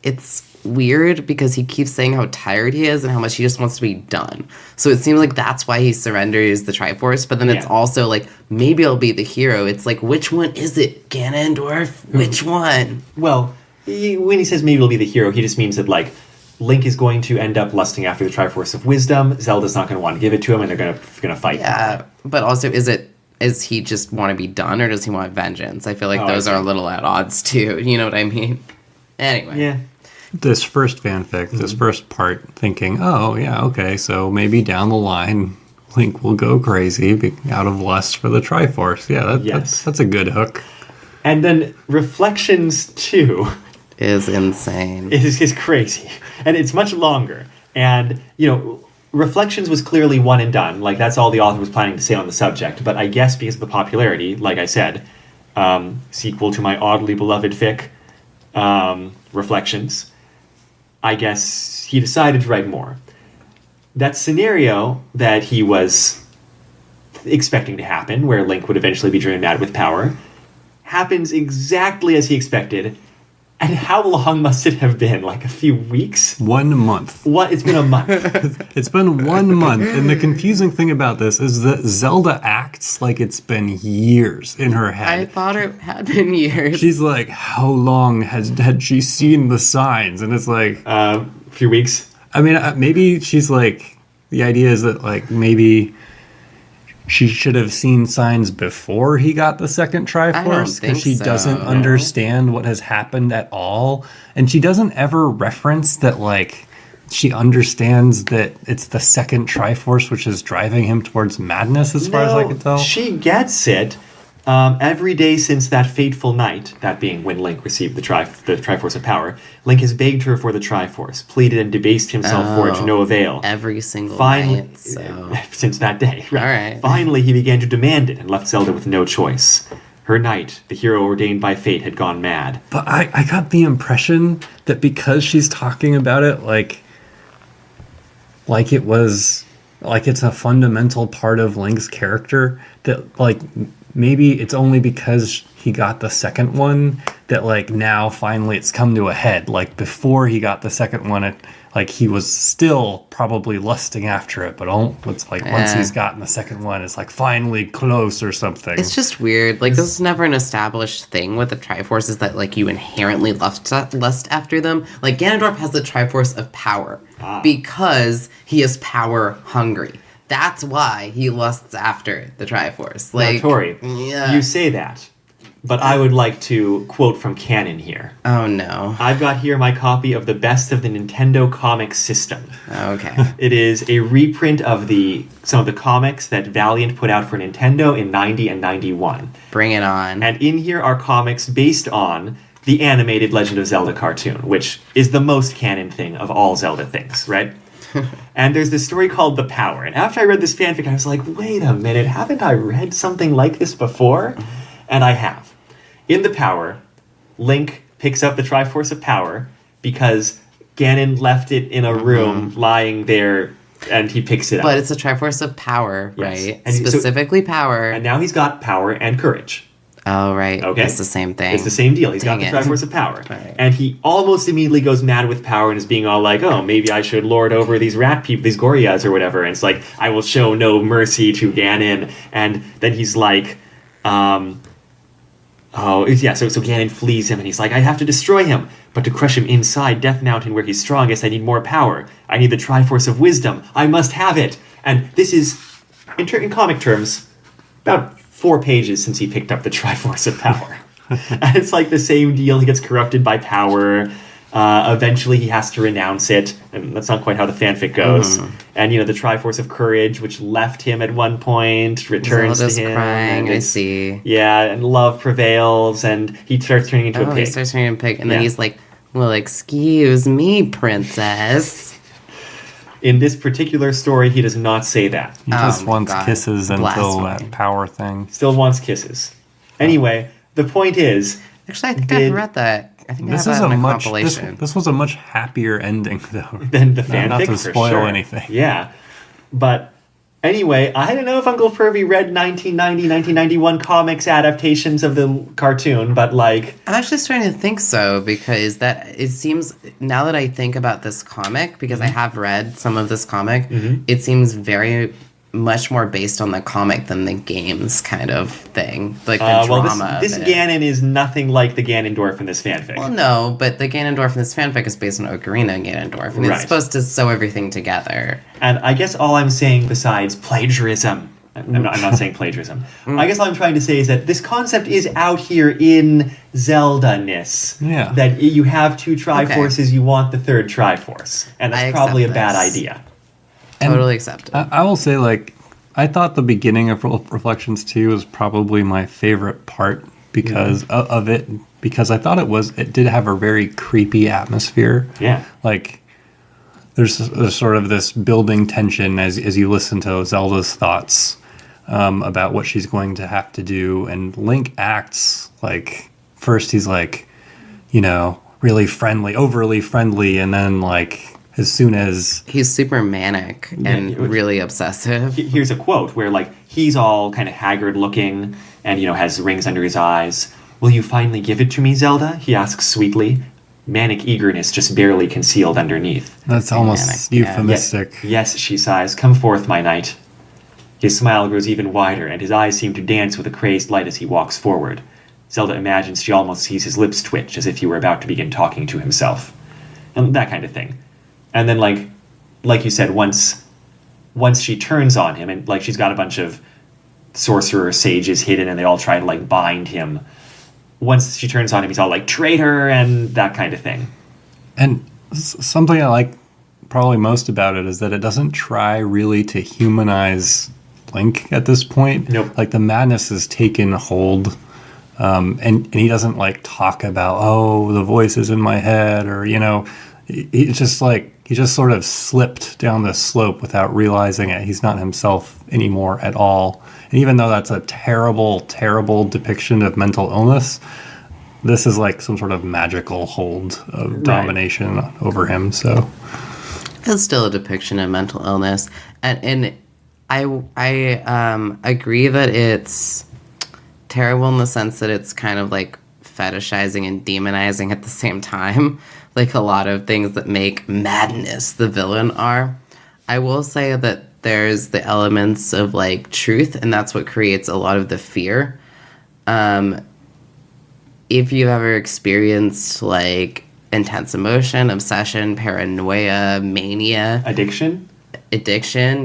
it's weird because he keeps saying how tired he is and how much he just wants to be done. So it seems like that's why he surrenders the Triforce, but then it's Yeah. also like, maybe I'll be the hero. It's like, which one is it? Ganondorf? Which one? Well, when he says maybe he'll be the hero, he just means that like Link is going to end up lusting after the Triforce of Wisdom. Zelda's not going to want to give it to him, and they're going to fight. Yeah, but also, is he just want to be done, or does he want vengeance? I feel like Oh, those I see. are a little at odds too. You know what I mean? Anyway, Yeah. this first fanfic, this first part, thinking, oh, yeah, okay, so maybe down the line, Link will go crazy out of lust for the Triforce. Yeah, Yes. that's a good hook. And then Reflections 2 is insane. is crazy. And it's much longer. And, Reflections was clearly one and done. Like, that's all the author was planning to say on the subject. But I guess because of the popularity, like I said, sequel to my oddly beloved fic, Reflections, I guess he decided to write more. That scenario that he was expecting to happen, where Link would eventually be driven mad with power, happens exactly as he expected. And how long must it have been? Like a few weeks? 1 month. What? It's been a month. It's been 1 month, and the confusing thing about this is that Zelda acts like it's been years in her I head. thought it had been years. She's like, how long had she seen the signs? And it's like, A few weeks. I mean, maybe she's like, the idea is that like maybe she should have seen signs before he got the second Triforce think because she so, doesn't no. understand what has happened at all, and she doesn't ever reference that like she understands that it's the second Triforce which is driving him towards madness, as far as I can tell. She gets it. Every day since that fateful night, that being when Link received the Triforce of Power, Link has begged her for the Triforce, pleaded and debased himself for it to no avail. every single Finally, night. So since that day. Right. All right. Finally, he began to demand it and left Zelda with no choice. Her knight, the hero ordained by fate, had gone mad. But I got the impression that because she's talking about it like it was like it's a fundamental part of Link's character, that like maybe it's only because he got the second one that like now finally it's come to a head. Like before he got the second one, like he was still probably lusting after it, but it's like once he's gotten the second one, it's like finally close or something. It's just weird. Like, this is never an established thing with the Triforces that, like, you inherently lust after them. Like, Ganondorf has the Triforce of power because he is power hungry. That's why he lusts after the Triforce. Like, now, Tori, yeah. you say that, but I would like to quote from canon here. Oh, no. I've got here my copy of the Best of the Nintendo Comics System. Okay. It is a reprint of some of the comics that Valiant put out for Nintendo in 90 and 91. Bring it on. And in here are comics based on the animated Legend of Zelda cartoon, which is the most canon thing of all Zelda things, right? And there's this story called The Power. And after I read this fanfic, I was like, wait a minute, haven't I read something like this before? And I have. In The Power, Link picks up the Triforce of Power because Ganon left it in a room lying there, and he picks it up. But it's a Triforce of power, Yes. right? And Specifically power. And now he's got power and courage. Oh, right. Okay. It's the same thing. It's the same deal. He's Dang got the it. Triforce of Power. Right. And he almost immediately goes mad with power and is being all like, oh, maybe I should lord over these rat people, these Gorias or whatever. And it's like, I will show no mercy to Ganon. And then he's like, so Ganon flees him and he's like, I have to destroy him. But to crush him inside Death Mountain where he's strongest, I need more power. I need the Triforce of Wisdom. I must have it. And this is, in comic terms, about 4 pages since he picked up the Triforce of Power. And it's like the same deal. He gets corrupted by power. Eventually he has to renounce it. And that's not quite how the fanfic goes. And, the Triforce of Courage, which left him at one point, returns Zelda's to him. crying, and I see. Yeah, and love prevails, and he starts turning into a pig. He starts turning into a pig. And then Yeah. he's like, well, excuse me, princess. In this particular story, he does not say that. He just my wants God. kisses until Blasphemy. that power thing. Still wants kisses. Anyway, the point is... Actually, I think I've read that. I think This I is have that a in a much compilation. this was a much happier ending though. than the fanfic, not to for spoil sure. anything. Yeah. But anyway, I don't know if Uncle Pervy read 1990, 1991 comics adaptations of the cartoon, but like... I'm actually starting to think so because it seems, now that I think about this comic, because I have read some of this comic, it seems very much more based on the comic than the games kind of thing. Like the drama this of it. Ganon is nothing like the Ganondorf in this fanfic. Well, no, but the Ganondorf in this fanfic is based on Ocarina and Ganondorf, and Right. it's supposed to sew everything together. And I guess all I'm saying besides plagiarism, I'm not saying plagiarism. I guess all I'm trying to say is that this concept is out here in Zelda-ness. Yeah. That you have 2 Triforces, you want the 3rd Triforce. And I that's probably a accept bad this. idea. Totally acceptable. I will say, like, I thought the beginning of Reflections 2 was probably my favorite part because of it, because I thought it did have a very creepy atmosphere. Yeah. Like, there's sort of this building tension as you listen to Zelda's thoughts about what she's going to have to do, and Link acts like, first he's like, really friendly, overly friendly, and then like, as soon as He's super manic and really obsessive. Here's a quote where, like, he's all kind of haggard looking and, has rings under his eyes. Will you finally give it to me, Zelda? He asks sweetly. Manic eagerness just barely concealed underneath. that's almost manic, yeah. euphemistic. Yes, she sighs. Come forth, my knight. His smile grows even wider, and his eyes seem to dance with a crazed light as he walks forward. Zelda imagines she almost sees his lips twitch as if he were about to begin talking to himself. And that kind of thing. And then, like you said, once she turns on him, and like she's got a bunch of sorcerer sages hidden, and they all try to like bind him. Once she turns on him, he's all like traitor and that kind of thing. And something I like probably most about it is that it doesn't try really to humanize Link at this point. Nope. Like, the madness has taken hold, and he doesn't like talk about, the voices in my head, or it's just like he just sort of slipped down this slope without realizing it. He's not himself anymore at all. And even though that's a terrible, terrible depiction of mental illness, this is like some sort of magical hold of domination over him. So It's still a depiction of mental illness, and I agree that it's terrible in the sense that it's kind of like fetishizing and demonizing at the same time, like a lot of things that make Madness the villain are. I will say that there's the elements of like truth, and that's what creates a lot of the fear. If you've ever experienced like intense emotion, obsession, paranoia, mania, addiction,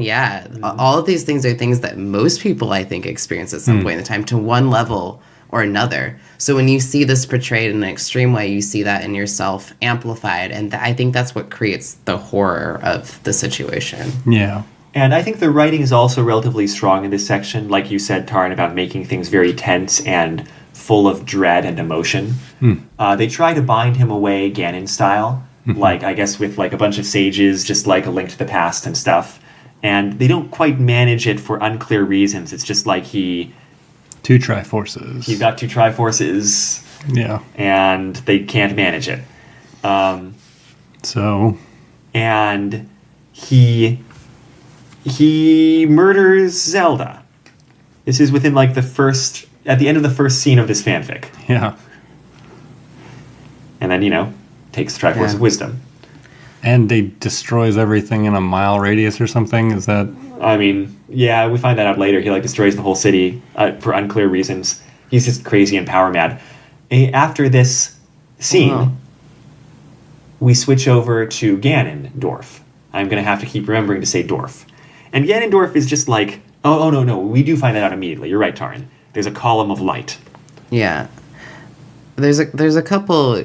yeah. All of these things are things that most people, I think, experience at some point in time to one level or another. So when you see this portrayed in an extreme way, you see that in yourself amplified, and I think that's what creates the horror of the situation. Yeah. And I think the writing is also relatively strong in this section, like you said, Taran, about making things very tense and full of dread and emotion. They try to bind him away Ganon style, like, I guess, with like a bunch of sages, just like a link to the past and stuff. And they don't quite manage it for unclear reasons. It's just like Two Triforces. He's got two Triforces. Yeah. And they can't manage it. And he murders Zelda. This is within like at the end of the first scene of this fanfic. Yeah. And then, takes the Triforce of Wisdom. And he destroys everything in a mile radius or something? Is that... I mean, yeah, we find that out later. He like destroys the whole city for unclear reasons. He's just crazy and power mad. After this scene, we switch over to Ganondorf. I'm going to have to keep remembering to say Dorf. And Ganondorf is just like, oh, no, we do find that out immediately. You're right, Taran. There's a column of light. Yeah. There's a couple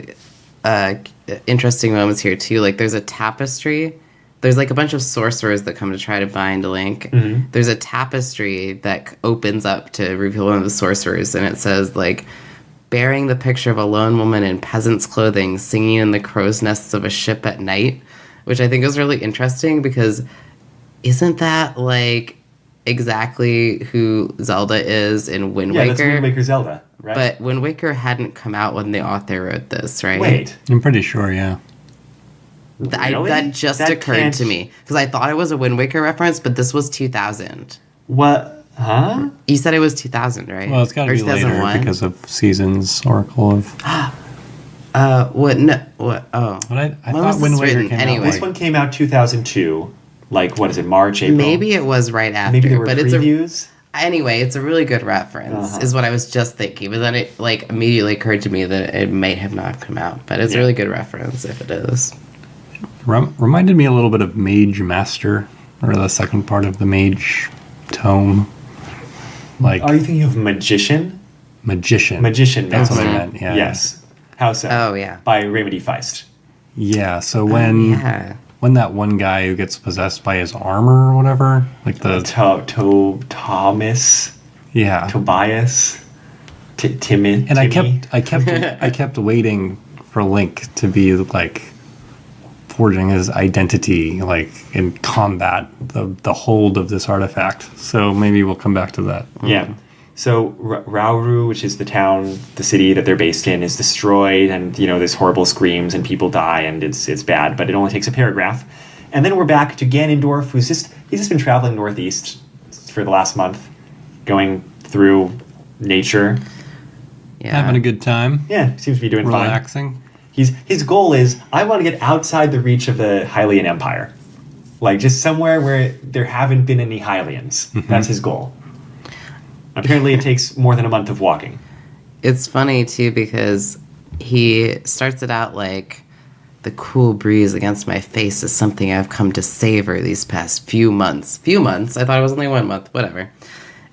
interesting moments here, too. Like, there's a tapestry. There's, like, a bunch of sorcerers that come to try to bind Link. Mm-hmm. There's a tapestry that opens up to reveal one of the sorcerers, and it says, like, bearing the picture of a lone woman in peasant's clothing singing in the crow's nests of a ship at night, which I think is really interesting because isn't that, like, exactly who Zelda is in Wind Waker? Yeah, that's Wind Waker Zelda, right? But Wind Waker hadn't come out when the author wrote this, right? Wait. I'm pretty sure, yeah. Really? That just occurred to me. Because I thought it was a Wind Waker reference, but this was 2000. What? Huh? You said it was 2000, right? Well, it's got to be later because of Seasons Oracle of... What? No, what? Oh. But I thought Wind Waker came anyway? This one came out 2002. Like, what is it, March, April? Maybe it was right after. Maybe there were but previews? Anyway, it's a really good reference, is what I was just thinking. But then it, like, immediately occurred to me that it may have not come out. But it's a really good reference if it is. Reminded me a little bit of Mage Master, or the second part of the Mage Tome. Like, are you thinking of Magician? Magician. That's what I meant, yeah. Yes. How so? Oh, yeah. By Raymond E. Feist. Yeah, so when that one guy who gets possessed by his armor or whatever, like the... Thomas? Yeah. Tobias? Timmy? And I kept waiting for Link to be, like, forging his identity, like, in combat, the hold of this artifact. So maybe we'll come back to that. Yeah. So Rauru, which is the city that they're based in, is destroyed, and there's horrible screams and people die, and it's bad. But it only takes a paragraph, and then we're back to Ganondorf, he's just been traveling northeast for the last month, going through nature, having a good time. Yeah, seems to be doing relaxing. Fine. His goal is, I want to get outside the reach of the Hylian Empire, like just somewhere where there haven't been any Hylians. Mm-hmm. That's his goal. Apparently it takes more than a month of walking. It's funny, too, because he starts it out like, the cool breeze against my face is something I've come to savor these past few months. Few months? I thought it was only 1 month. Whatever.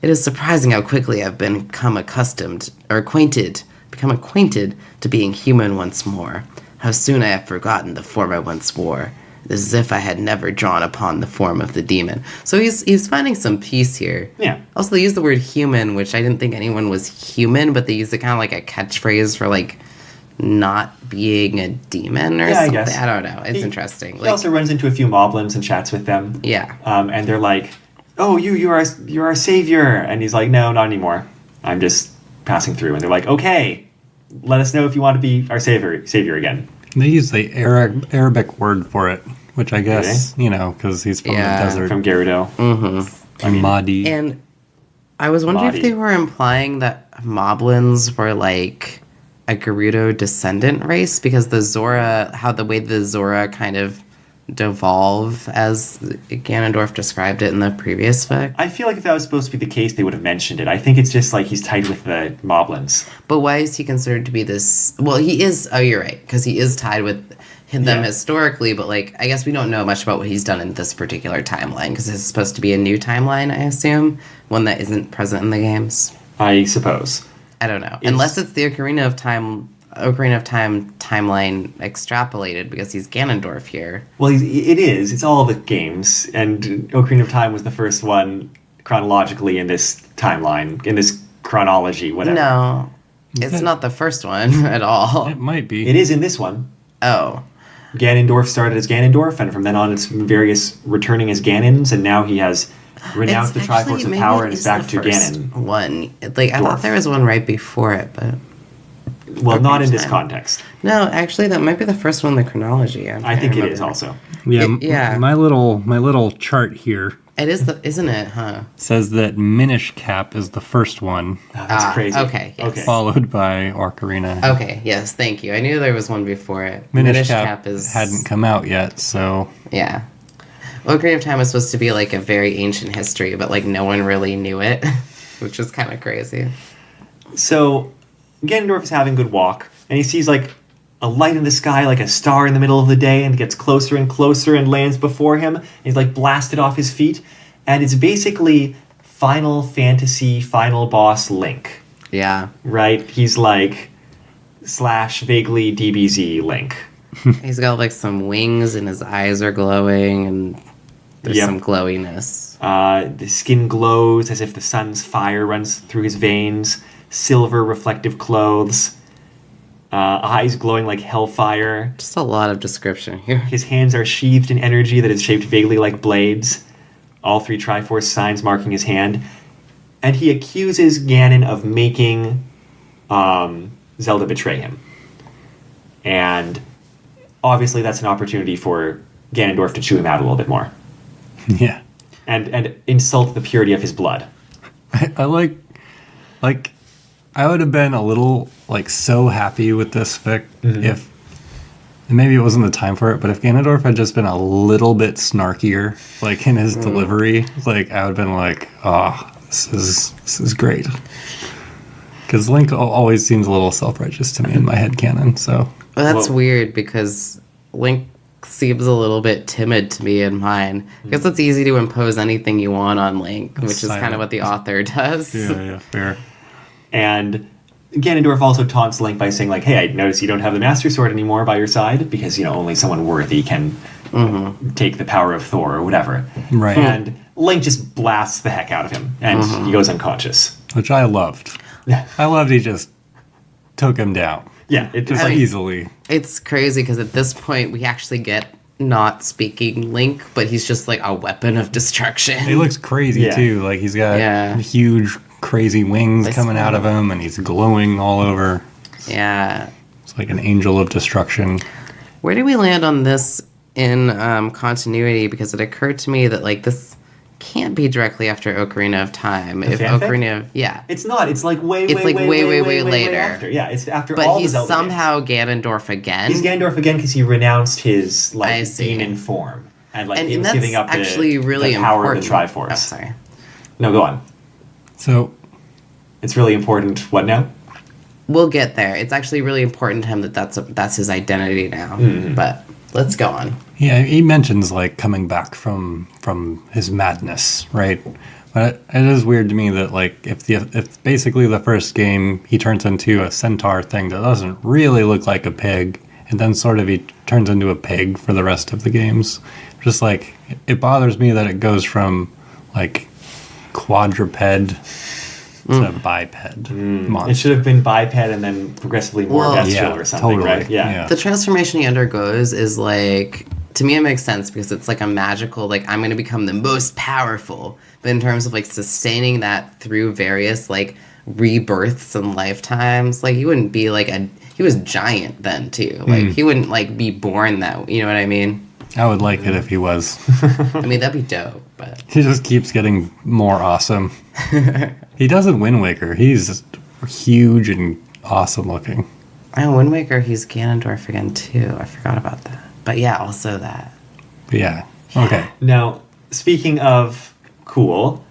It is surprising how quickly I've become acquainted to being human once more. How soon I have forgotten the form I once wore. As if I had never drawn upon the form of the demon. So he's finding some peace here. Yeah. Also, they use the word human, which I didn't think anyone was human, but they use it kind of like a catchphrase for, like, not being a demon or something. I guess. I don't know. It's interesting. He also runs into a few moblins and chats with them. Yeah. And they're like, oh, you're our savior. And he's like, no, not anymore. I'm just passing through. And they're like, okay, let us know if you want to be our savior again. They use the Arabic word for it, which I guess, because he's from the desert. From Gerudo. Mm-hmm. Mahdi. And I was wondering if they were implying that Moblins were like a Gerudo descendant race because the way the Zora kind of devolve as Ganondorf described it in the previous fic. I feel like if that was supposed to be the case, they would have mentioned it. I think it's just like he's tied with the Moblins. But why is he considered to be this? Well, he is. Oh, you're right, because he is tied with them historically. But like, I guess we don't know much about what he's done in this particular timeline because it's supposed to be a new timeline, I assume, one that isn't present in the games. I suppose. I don't know, unless it's the Ocarina of Time timeline extrapolated because he's Ganondorf here. Well, it is. It's all the games, and Ocarina of Time was the first one chronologically in this timeline, in this chronology, whatever. No, it's not the first one at all. It might be. It is in this one. Oh. Ganondorf started as Ganondorf, and from then on it's various returning as Ganons, and now he has renounced the Triforce of Power and is back to Ganon. One. Like, I thought there was one right before it, but... Well, not in this context. No, actually, that might be the first one in the chronology. I think it is also. Yeah, my little chart here It is, isn't it, huh? says that Minish Cap is the first one. Oh, that's crazy. Okay, yes. Okay. Followed by Ocarina. Okay, yes, thank you. I knew there was one before it. Minish Cap hadn't come out yet, so... Yeah. Ocarina of Time was supposed to be like a very ancient history, but like no one really knew it, which is kind of crazy. So, Ganondorf is having a good walk, and he sees like a light in the sky, like a star in the middle of the day, and gets closer and closer and lands before him. He's like blasted off his feet, and it's basically Final Fantasy final boss Link. Yeah. Right? He's like / vaguely DBZ Link. He's got like some wings and his eyes are glowing and there's some glowiness. The skin glows as if the sun's fire runs through his veins. Silver reflective clothes. Eyes glowing like hellfire. Just a lot of description here. His hands are sheathed in energy that is shaped vaguely like blades. All 3 Triforce signs marking his hand. And he accuses Ganon of making Zelda betray him. And obviously that's an opportunity for Ganondorf to chew him out a little bit more. Yeah. And insult the purity of his blood. I like I would have been a little like so happy with this fic if maybe it wasn't the time for it, but if Ganondorf had just been a little bit snarkier, like in his delivery, like I would have been like, oh, this is great. Because Link always seems a little self-righteous to me in my head canon. So well, that's weird because Link seems a little bit timid to me in mine. Because it's easy to impose anything you want on Link, which is kind of what the author does. Yeah, fair. And Ganondorf also taunts Link by saying, like, hey, I notice you don't have the Master Sword anymore by your side, because, only someone worthy can take the power of Thor or whatever. Right. And Link just blasts the heck out of him, and he goes unconscious. Which I loved. I loved he just took him down. Yeah. Easily. It's crazy because at this point we actually get not speaking Link, but he's just like a weapon of destruction. He looks crazy too. Like he's got huge, crazy wings coming out of him, and he's glowing all over. Yeah. It's like an angel of destruction. Where do we land on this in continuity? Because it occurred to me that like this can't be directly after Ocarina of Time. The fanfic? Ocarina of It's not. It's like way later. After. Yeah, it's after but all the he's Zelda somehow games. Ganondorf again. He's Ganondorf again because he renounced his demon form and he was that's giving up actually really the power important. of the Triforce. Oh, sorry. No, go on. So it's really important. What now? We'll get there. It's actually really important to him that that's his identity now. But let's go on. Yeah, he mentions like coming back from his madness, right? But it is weird to me that like if basically the first game he turns into a centaur thing that doesn't really look like a pig, and then sort of he turns into a pig for the rest of the games. Just like it bothers me that it goes from like quadruped to biped monster. It should have been biped and then progressively more bestial or something, totally. right? Yeah. The transformation he undergoes is like, to me it makes sense because it's like a magical, like I'm going to become the most powerful. But in terms of like sustaining that through various like rebirths and lifetimes, like he wouldn't be like he was giant then too. Like he wouldn't like be born that, you know what I mean? I would like it if he was. I mean, that'd be dope, but... He just keeps getting more awesome. He does in Wind Waker. He's huge and awesome looking. Oh, Wind Waker, he's Ganondorf again, too. I forgot about that. But yeah, also that. But yeah. Okay. Now, speaking of cool,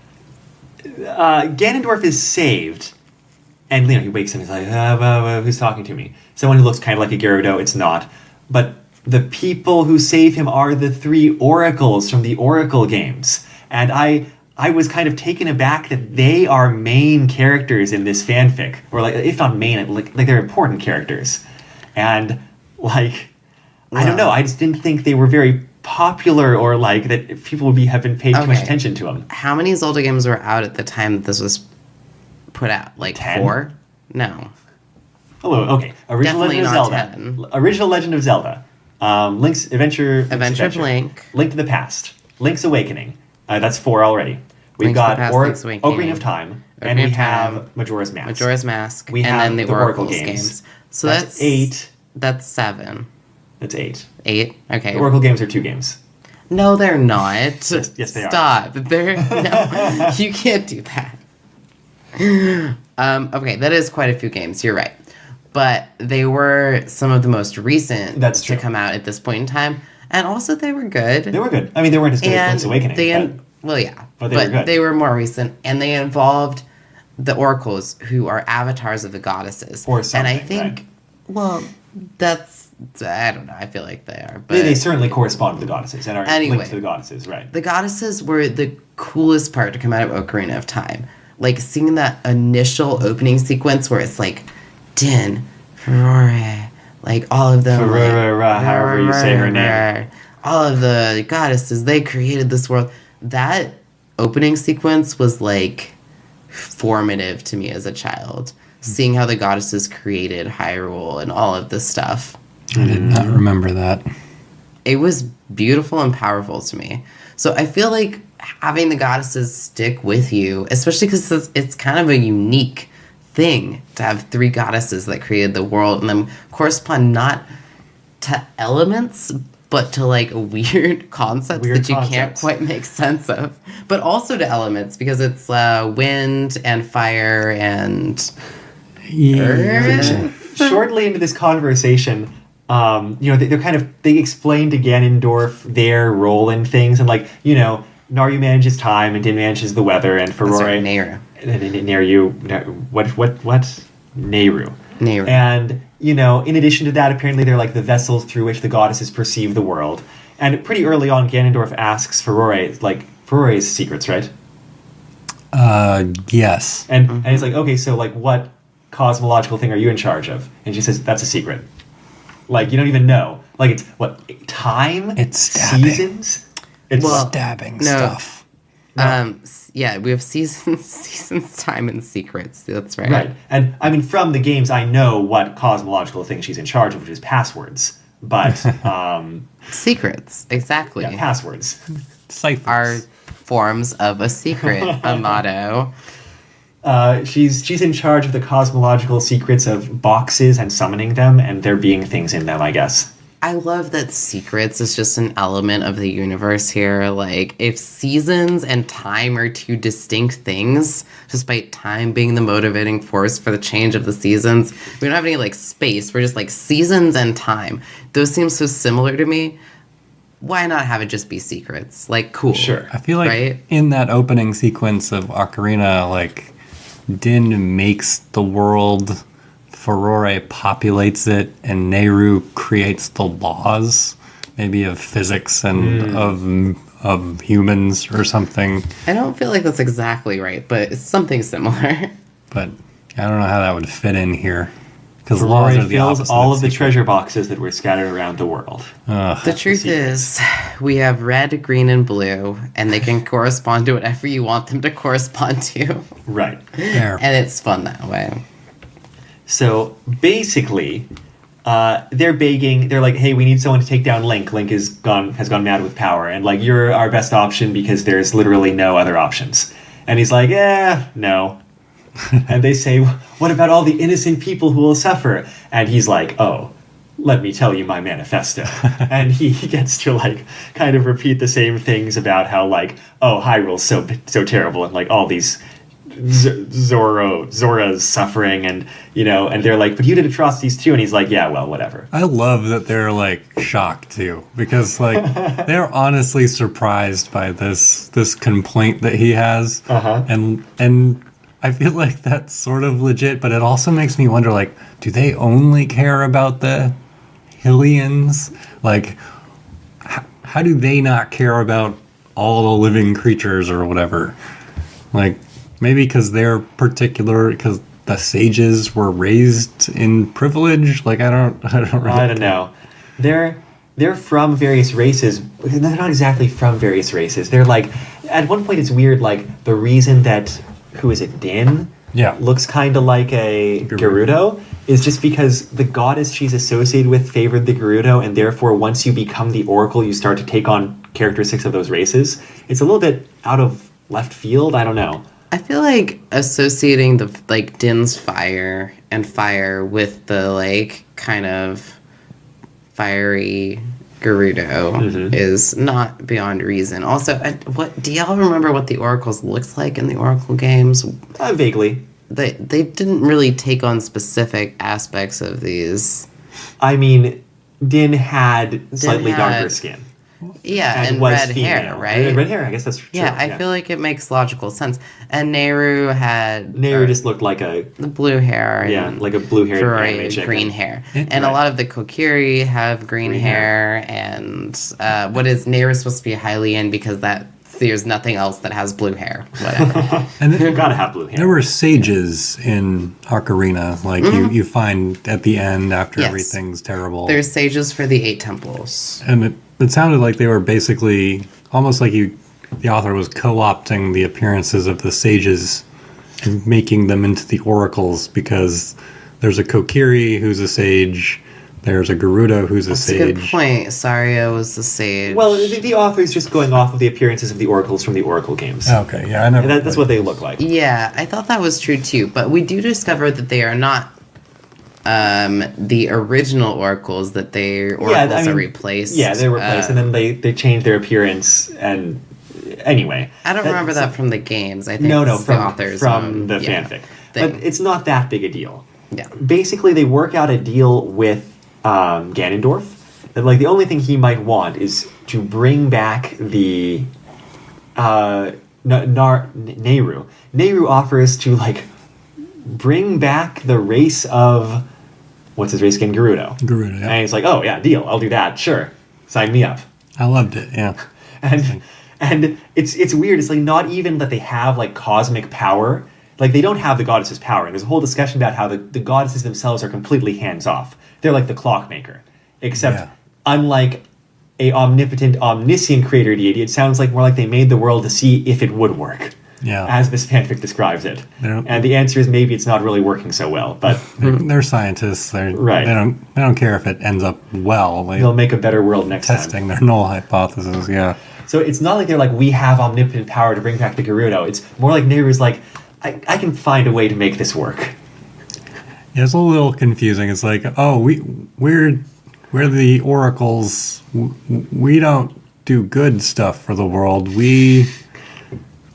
Ganondorf is saved, and he wakes up and he's like, who's talking to me? Someone who looks kind of like a Gyarados. It's not. But the people who save him are the 3 oracles from the Oracle games. And I was kind of taken aback that they are main characters in this fanfic. Or, like, if not main, like they're important characters. And, like, I don't know. I just didn't think they were very popular, or, like, that people would have been paid too much attention to them. How many Zelda games were out at the time that this was put out? Like 10? 4? No. Hello, okay. Original Definitely Legend of not Zelda. 10. Original Legend of Zelda. Link's Adventure of Link. Link to the Past. Link's Awakening. That's 4 already. We've Link's to the got Past, Link's Awakening. Ocarina of Time. Ocarina And we of have Time. Majora's Mask. Majora's Mask. We and have then the the Oracle Oracle's games. games. So That's 8. That's 7. That's 8. 8? Okay. The Oracle games are 2 games. No, they're not. Yes, they are. Stop. They're no. You can't do that. Okay, that is quite a few games. You're right, but they were some of the most recent That's true. to come out at this point in time, and also they were good. They were good. I mean, they weren't as good as Link's Awakening. Well, yeah, but they were good. They were more recent, and they involved the oracles, who are avatars of the goddesses. Or something, and I think, right? well, that's, I don't know. I feel like they are, but they certainly correspond to the goddesses and are Anyway. linked to the goddesses, right? the goddesses were the coolest part to come out of Ocarina of Time. Like, seeing that initial opening sequence where it's like, Din, Ferrore, like, all of them. Ferrora, however you say her name. All of the goddesses, they created this world. That opening sequence was, like, formative to me as a child. Seeing how the goddesses created Hyrule and all of this stuff. I did not remember that. It was beautiful and powerful to me. So I feel like having the goddesses stick with you, especially because it's kind of a unique thing to have 3 goddesses that created the world and them correspond not to elements, but to, like, weird concepts that you can't quite make sense of. But also to elements, because it's wind and fire and earth. Shortly into this conversation, they explain to Ganondorf their role in things, and, like, Naru manages time, and Din manages the weather, and Ferrore... Nehru. What? Nehru. Nehru. And, in addition to that, apparently they're, like, the vessels through which the goddesses perceive the world. And pretty early on, Ganondorf asks Ferore's secrets, right? Yes. And he's like, okay, so, like, what cosmological thing are you in charge of? And she says, that's a secret. Like, you don't even know. Like, it's, what, time? It's stabbing. Seasons? It's Stabbing stuff. Yeah, we have seasons, time, and secrets. That's right. Right. And, I mean, from the games, I know what cosmological thing she's in charge of, which is passwords. But, Secrets, exactly. yeah, passwords. Ciphers. Are forms of a secret, Amato. She's in charge of the cosmological secrets of boxes and summoning them, and there being things in them, I guess. I love that secrets is just an element of the universe here. Like, if seasons and time are 2 distinct things, despite time being the motivating force for the change of the seasons, we don't have any, like, space. We're just, like, seasons and time. Those seem so similar to me. Why not have it just be secrets? Like, cool. Sure. I feel like right? in that opening sequence of Ocarina, like, Din makes the world, Ferrore populates it, and Nehru creates the laws, maybe of physics and of humans or something. I don't feel like that's exactly right, but it's something similar. But I don't know how that would fit in here. Because laws Ferrore are the fills opposite all of the secret. treasure boxes that were scattered around the world. The truth is, we have red, green, and blue, and they can correspond to whatever you want them to correspond to. Right. There. And it's fun that way. So basically, they're begging. They're like, "Hey, we need someone to take down Link. Link has gone mad with power, and, like, you're our best option because there's literally no other options." And he's like, no." And they say, "What about all the innocent people who will suffer?" And he's like, "Oh, let me tell you my manifesto." And he gets to, like, kind of repeat the same things about how, like, oh, Hyrule's so terrible, and, like, all these Zora's suffering, and and they're like, but you did atrocities too, and he's like, yeah, well, whatever. I love that they're like shocked too, because like they're honestly surprised by this complaint that he has, and I feel like that's sort of legit, but it also makes me wonder, like, do they only care about the Hylians? Like, how do they not care about all the living creatures or whatever? Like, maybe because because the sages were raised in privilege. Like, I don't know. They're from various races. They're not exactly from various races. They're like, at one point it's weird. Like, the reason that who is it, Din? Yeah, looks kind of like a Gerudo is just because the goddess she's associated with favored the Gerudo, and therefore once you become the Oracle, you start to take on characteristics of those races. It's a little bit out of left field. I don't know. I feel like associating the like Din's fire with the like kind of fiery Gerudo is not beyond reason. Also, what do y'all remember what the Oracles looks like in the Oracle games? Vaguely. They didn't really take on specific aspects of these. I mean, Din had slightly darker skin. Yeah, and red hair, right? Red hair, I guess that's true. Yeah, I feel like it makes logical sense. And Nehru just looked like the blue hair. Yeah, like a blue-haired anime chick. Green hair. And a lot of the Kokiri have green hair. And what is Nehru supposed to be a Hylian because there's nothing else that has blue hair. Whatever. And you gotta have blue hair. There were sages in Ocarina, like you find at the end after everything's terrible. There's sages for the 8 temples. And it sounded like they were basically almost like the author was co-opting the appearances of the sages and making them into the oracles, because there's a Kokiri who's a sage, there's a Gerudo who's a sage. That's a good point. Saria was the sage. Well, the author is just going off of the appearances of the oracles from the Oracle games. Okay, yeah, I know. That's what they look like. Yeah, I thought that was true too, but we do discover that they are not the original oracles, that they oracles are replaced. Yeah, they're replaced, and then they change their appearance. And anyway, I don't remember that from the games. I think from the fanfic. But it's not that big a deal. Yeah, basically they work out a deal with Ganondorf. That like the only thing he might want is to bring back the Nehru. Nehru offers to like bring back the race of what's his race again? Gerudo. Gerudo, yeah. And he's like, oh yeah, deal. I'll do that. Sure, sign me up. I loved it. Yeah. And it's weird. It's like not even that they have like cosmic power. Like they don't have the goddess's power. And there's a whole discussion about how the goddesses themselves are completely hands off. They're like the clockmaker, except unlike a omnipotent, omniscient creator deity, it sounds like more like they made the world to see if it would work. Yeah. As this fanfic describes it. And the answer is maybe it's not really working so well, but they're scientists. They don't care if it ends up well. They'll make a better world next time. Testing their null hypothesis, yeah. So it's not like they're like, we have omnipotent power to bring back the Gerudo. It's more like Nehru's like, I can find a way to make this work. Yeah, it's a little confusing. It's like, oh, we're the oracles. We don't do good stuff for the world. We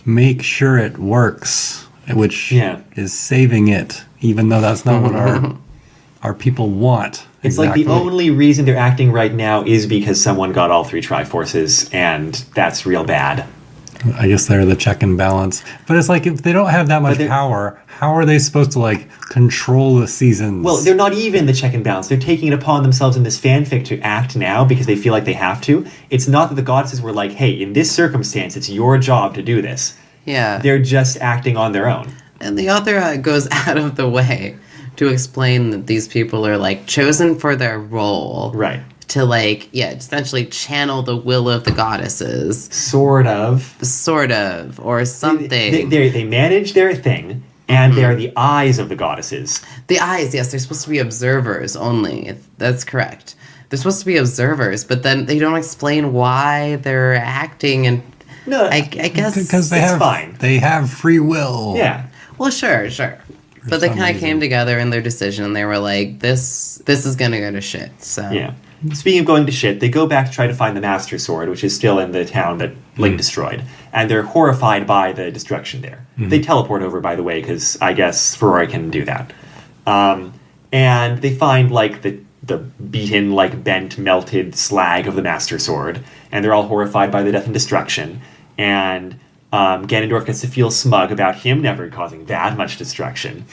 make sure it works, which is saving it, even though that's not what our people want. It's like the only reason they're acting right now is because someone got all 3 Triforces, and that's real bad. I guess they're the check and balance. But it's like, if they don't have that much power, how are they supposed to like control the seasons? Well, they're not even the check and balance. They're taking it upon themselves in this fanfic to act now because they feel like they have to. It's not that the goddesses were like, hey, in this circumstance, it's your job to do this. Yeah. They're just acting on their own. And the author goes out of the way to explain that these people are like chosen for their role. Right. To like, essentially channel the will of the goddesses. Sort of, or something. They manage their thing, and they're the eyes of the goddesses. The eyes, yes, they're supposed to be observers only. That's correct. They're supposed to be observers, but then they don't explain why they're acting, and no, I guess because they have free will. Yeah. Well, sure. But they kind of came together in their decision, and they were like, this is gonna go to shit. So yeah. speaking of going to shit, they go back to try to find the Master Sword, which is still in the town that Link destroyed. And they're horrified by the destruction there. They teleport over, by the way, because I guess Ferrari can do that. And they find, like, the beaten, like, bent, melted slag of the Master Sword. And they're all horrified by the death and destruction. And Ganondorf gets to feel smug about him never causing that much destruction.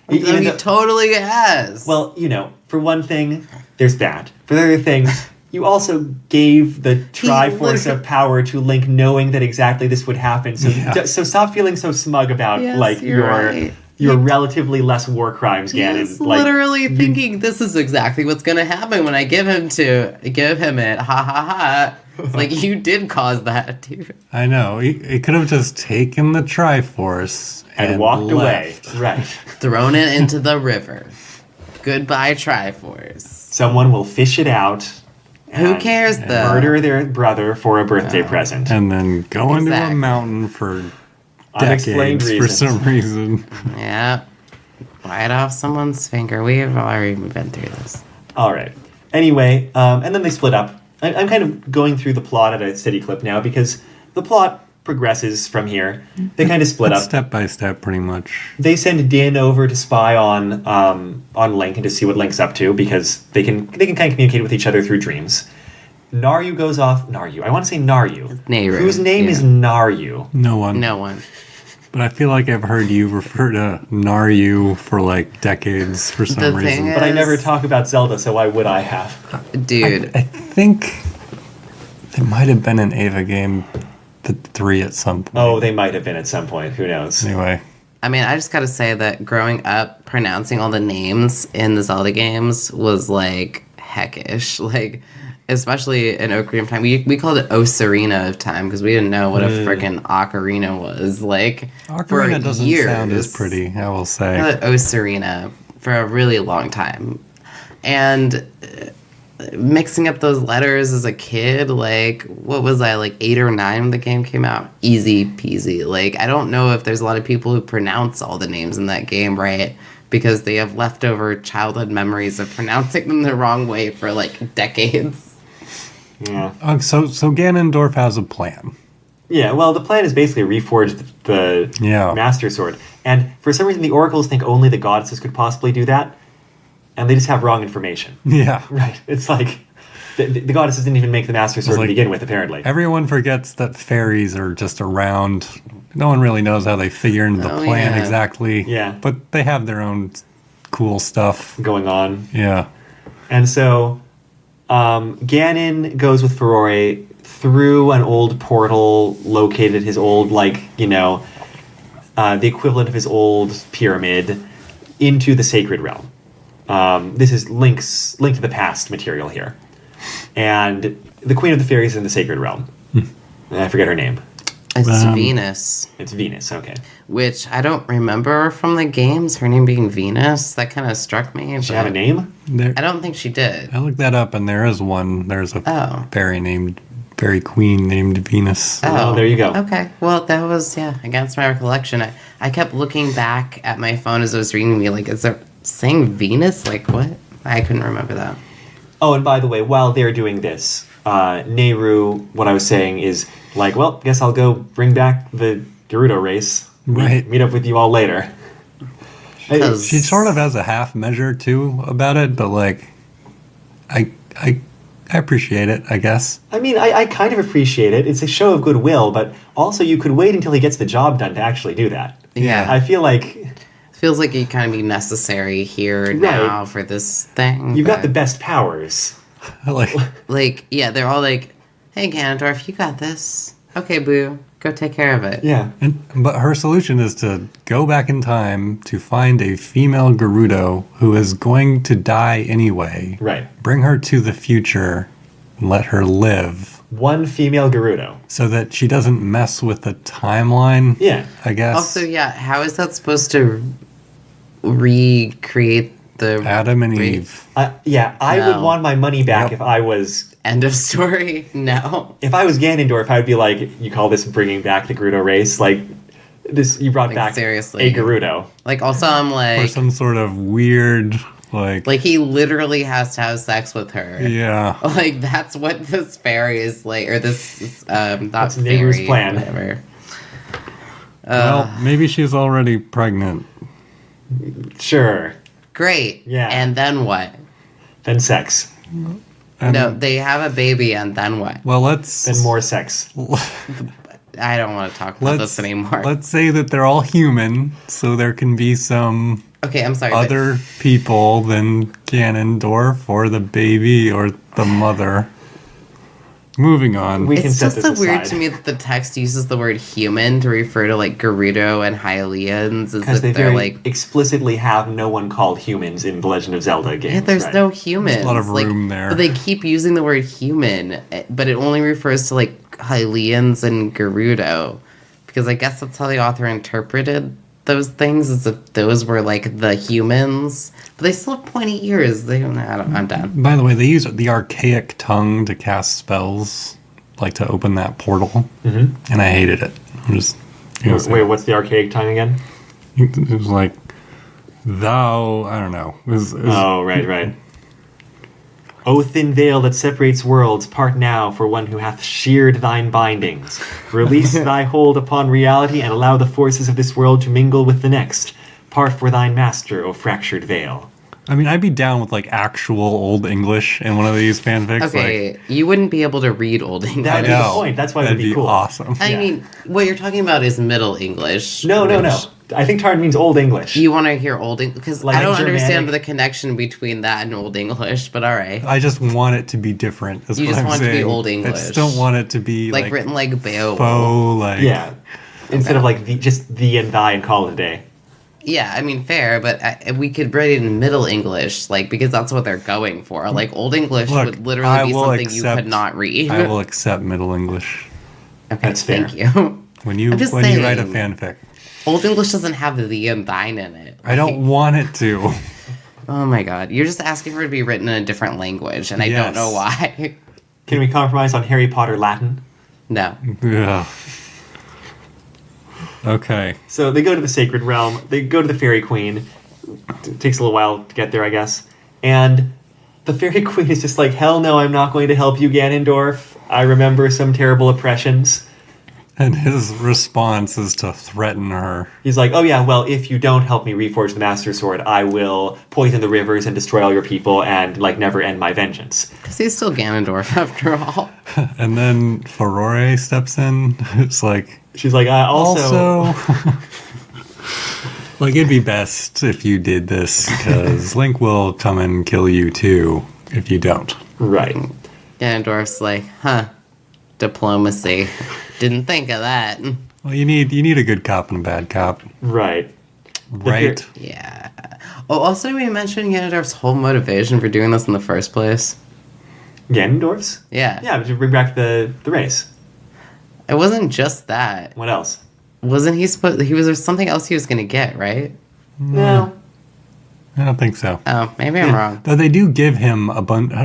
Even he totally has. Well, you know, for one thing, there's that. For the other thing, you also gave the Triforce of power to Link, knowing that exactly this would happen. So, so stop feeling so smug about your relatively less war crimes, Ganon. He's literally thinking this is exactly what's going to happen when I give him it. Ha ha ha. It's like, you did cause that, dude. I know. He could have just taken the Triforce and walked left. away. Right. Thrown it into the river. Goodbye, Triforce. Someone will fish it out. Who cares, though? Murder their brother for a birthday present. And then go into a mountain for decades for some reason. Yeah. Bite off someone's finger. We've already been through this. All right. Anyway, and then they split up. I'm kind of going through the plot at a steady clip now because the plot progresses from here. They kind of split up step by step, pretty much. They send Din over to spy on Link and to see what Link's up to because they can kind of communicate with each other through dreams. Naru goes off. I want to say Naru. Nehru. Whose name is Naru? No one. But I feel like I've heard you refer to Naru for like decades for some reason. But I never talk about Zelda, so why would I have? Dude. I think there might have been an Ava game, the 3 at some point. Oh, they might have been at some point. Who knows? Anyway. I mean, I just gotta say that growing up, pronouncing all the names in the Zelda games was like heckish. Like, especially in Ocarina of Time. We called it Ocarina of Time because we didn't know what a freaking ocarina was. Like, Ocarina doesn't sound as pretty, I will say. I called it Ocarina for a really long time. And mixing up those letters as a kid, like, what was I, like 8 or 9 when the game came out? Easy peasy. Like, I don't know if there's a lot of people who pronounce all the names in that game right because they have leftover childhood memories of pronouncing them the wrong way for like decades. Yeah. So Ganondorf has a plan. Yeah, well, the plan is basically reforge the Master Sword. And for some reason, the oracles think only the goddesses could possibly do that. And they just have wrong information. Yeah. Right. It's like, the goddesses didn't even make the Master Sword to begin with, apparently. Everyone forgets that fairies are just around. No one really knows how they figure into the plan exactly. Yeah. But they have their own cool stuff going on. Yeah. And so Ganon goes with Ferrari through an old portal located at his old, the equivalent of his old pyramid into the Sacred Realm. This is Link to the Past material here. And the Queen of the Fairies is in the Sacred Realm. I forget her name. It's Venus. It's Venus, okay. Which I don't remember from the games, her name being Venus. That kind of struck me. Does she have a name? I don't think she did. I looked that up, and there is one. There's a fairy queen named Venus. Oh, there you go. Okay. Well, that was, against my recollection. I kept looking back at my phone as I was reading me, like, is there saying Venus? Like, what? I couldn't remember that. Oh, and by the way, while they're doing this, Nehru, what I was saying is, like, well, guess I'll go bring back the Gerudo race. Right. Meet up with you all later. She sort of has a half measure, too, about it, but, like, I appreciate it, I guess. I mean, I kind of appreciate it. It's a show of goodwill, but also you could wait until he gets the job done to actually do that. Yeah. I feel like... Feels like it kind of be necessary here now for this thing. You've got the best powers. they're all like, hey, Ganondorf, you got this. Okay, boo, go take care of it. Yeah. But her solution is to go back in time to find a female Gerudo who is going to die anyway. Right. Bring her to the future and let her live. One female Gerudo. So that she doesn't mess with the timeline, I guess. Also, how is that supposed to recreate the... Adam and Eve. I would want my money back if I was... End of story? No. If I was Ganondorf, I would be like, you call this bringing back the Gerudo race? Like, this, you brought back seriously. a Gerudo. Like, also, I'm like... Or some sort of weird Like, he literally has to have sex with her. Yeah. Like, that's what this fairy is like, or this, not That's fairy, Neighbor's plan. whatever. Well, maybe she's already pregnant. Sure. Great. Yeah. And then what? Then sex. And, No, they have a baby, and then what? Well, let's... Then more sex. I don't want to talk about this anymore. Let's say that they're all human, so there can be some Okay, I'm sorry. other people than Ganondorf or the baby or the mother. Moving on. We can It's set just this so weird aside. to me that the text uses the word human to refer to like Gerudo and Hylians as Because if they they're very like explicitly have no one called humans in The Legend of Zelda games. yeah, there's right? no humans. There's a lot of Like, room there. But they keep using the word human, but it only refers to like Hylians and Gerudo. Because I guess that's how the author interpreted those things, as if those were like the humans. But they still have pointy ears. I'm done. By the way, they use the archaic tongue to cast spells, like to open that portal, and I hated it. I'm just Wait, what's the archaic tongue again? it was like thou. I don't know. Oh, right. O thin veil that separates worlds, part now for one who hath sheared thine bindings. Release thy hold upon reality and allow the forces of this world to mingle with the next. Part for thine master, O fractured veil. I mean, I'd be down with like actual Old English in one of these fanfics. Okay, Like, you wouldn't be able to read Old English. That would be I the know. point. That's why it would That'd be cool. Awesome. I Yeah. mean, what you're talking about is Middle English. No. which- I think Taran means Old English. You want to hear Old English? Because Like I don't Germanic. understand the connection between that and Old English, but alright. I just want it to be different. That's You what just I'm want it to be saying. Old I English. just don't want it to be Like written like Beowulf. faux, like Yeah. Instead of like just thee and thy and call it a day. Yeah, I mean, fair, but we could write it in Middle English, like, because that's what they're going for. Like, Old English Look, would literally I be will something you accept- could not read. I will accept Middle English Okay, That's fair. thank you. when you I'm just write a saying. fanfic. Old English doesn't have the and thine in it. I don't want it to. Oh my god, you're just asking for it to be written in a different language, and I don't Yes. know why. Can we compromise on Harry Potter Latin? No. Yeah. Okay. So they go to the Sacred Realm. They go to the Fairy Queen. It takes a little while to get there, I guess. And the Fairy Queen is just like, hell no, I'm not going to help you, Ganondorf. I remember some terrible oppressions. And his response is to threaten her. He's like, oh yeah, well, if you don't help me reforge the Master Sword, I will poison the rivers and destroy all your people and, like, never end my vengeance. Because he's still Ganondorf, after all. And then Furore steps in. It's like, She's like, also... like, it'd be best if you did this, because Link will come and kill you too if you don't. Right. Ganondorf's like, diplomacy. Didn't think of that. Well, you need a good cop and a bad cop, Right. right? Yeah. Oh, also, we mentioned Ganondorf's whole motivation for doing this in the first place. Ganondorf's? Yeah. Yeah, to bring back the race. It wasn't just that. What else? Wasn't he supposed... There was something else he was going to get, right? No. I don't think so. Oh, maybe I'm wrong. Though they do give him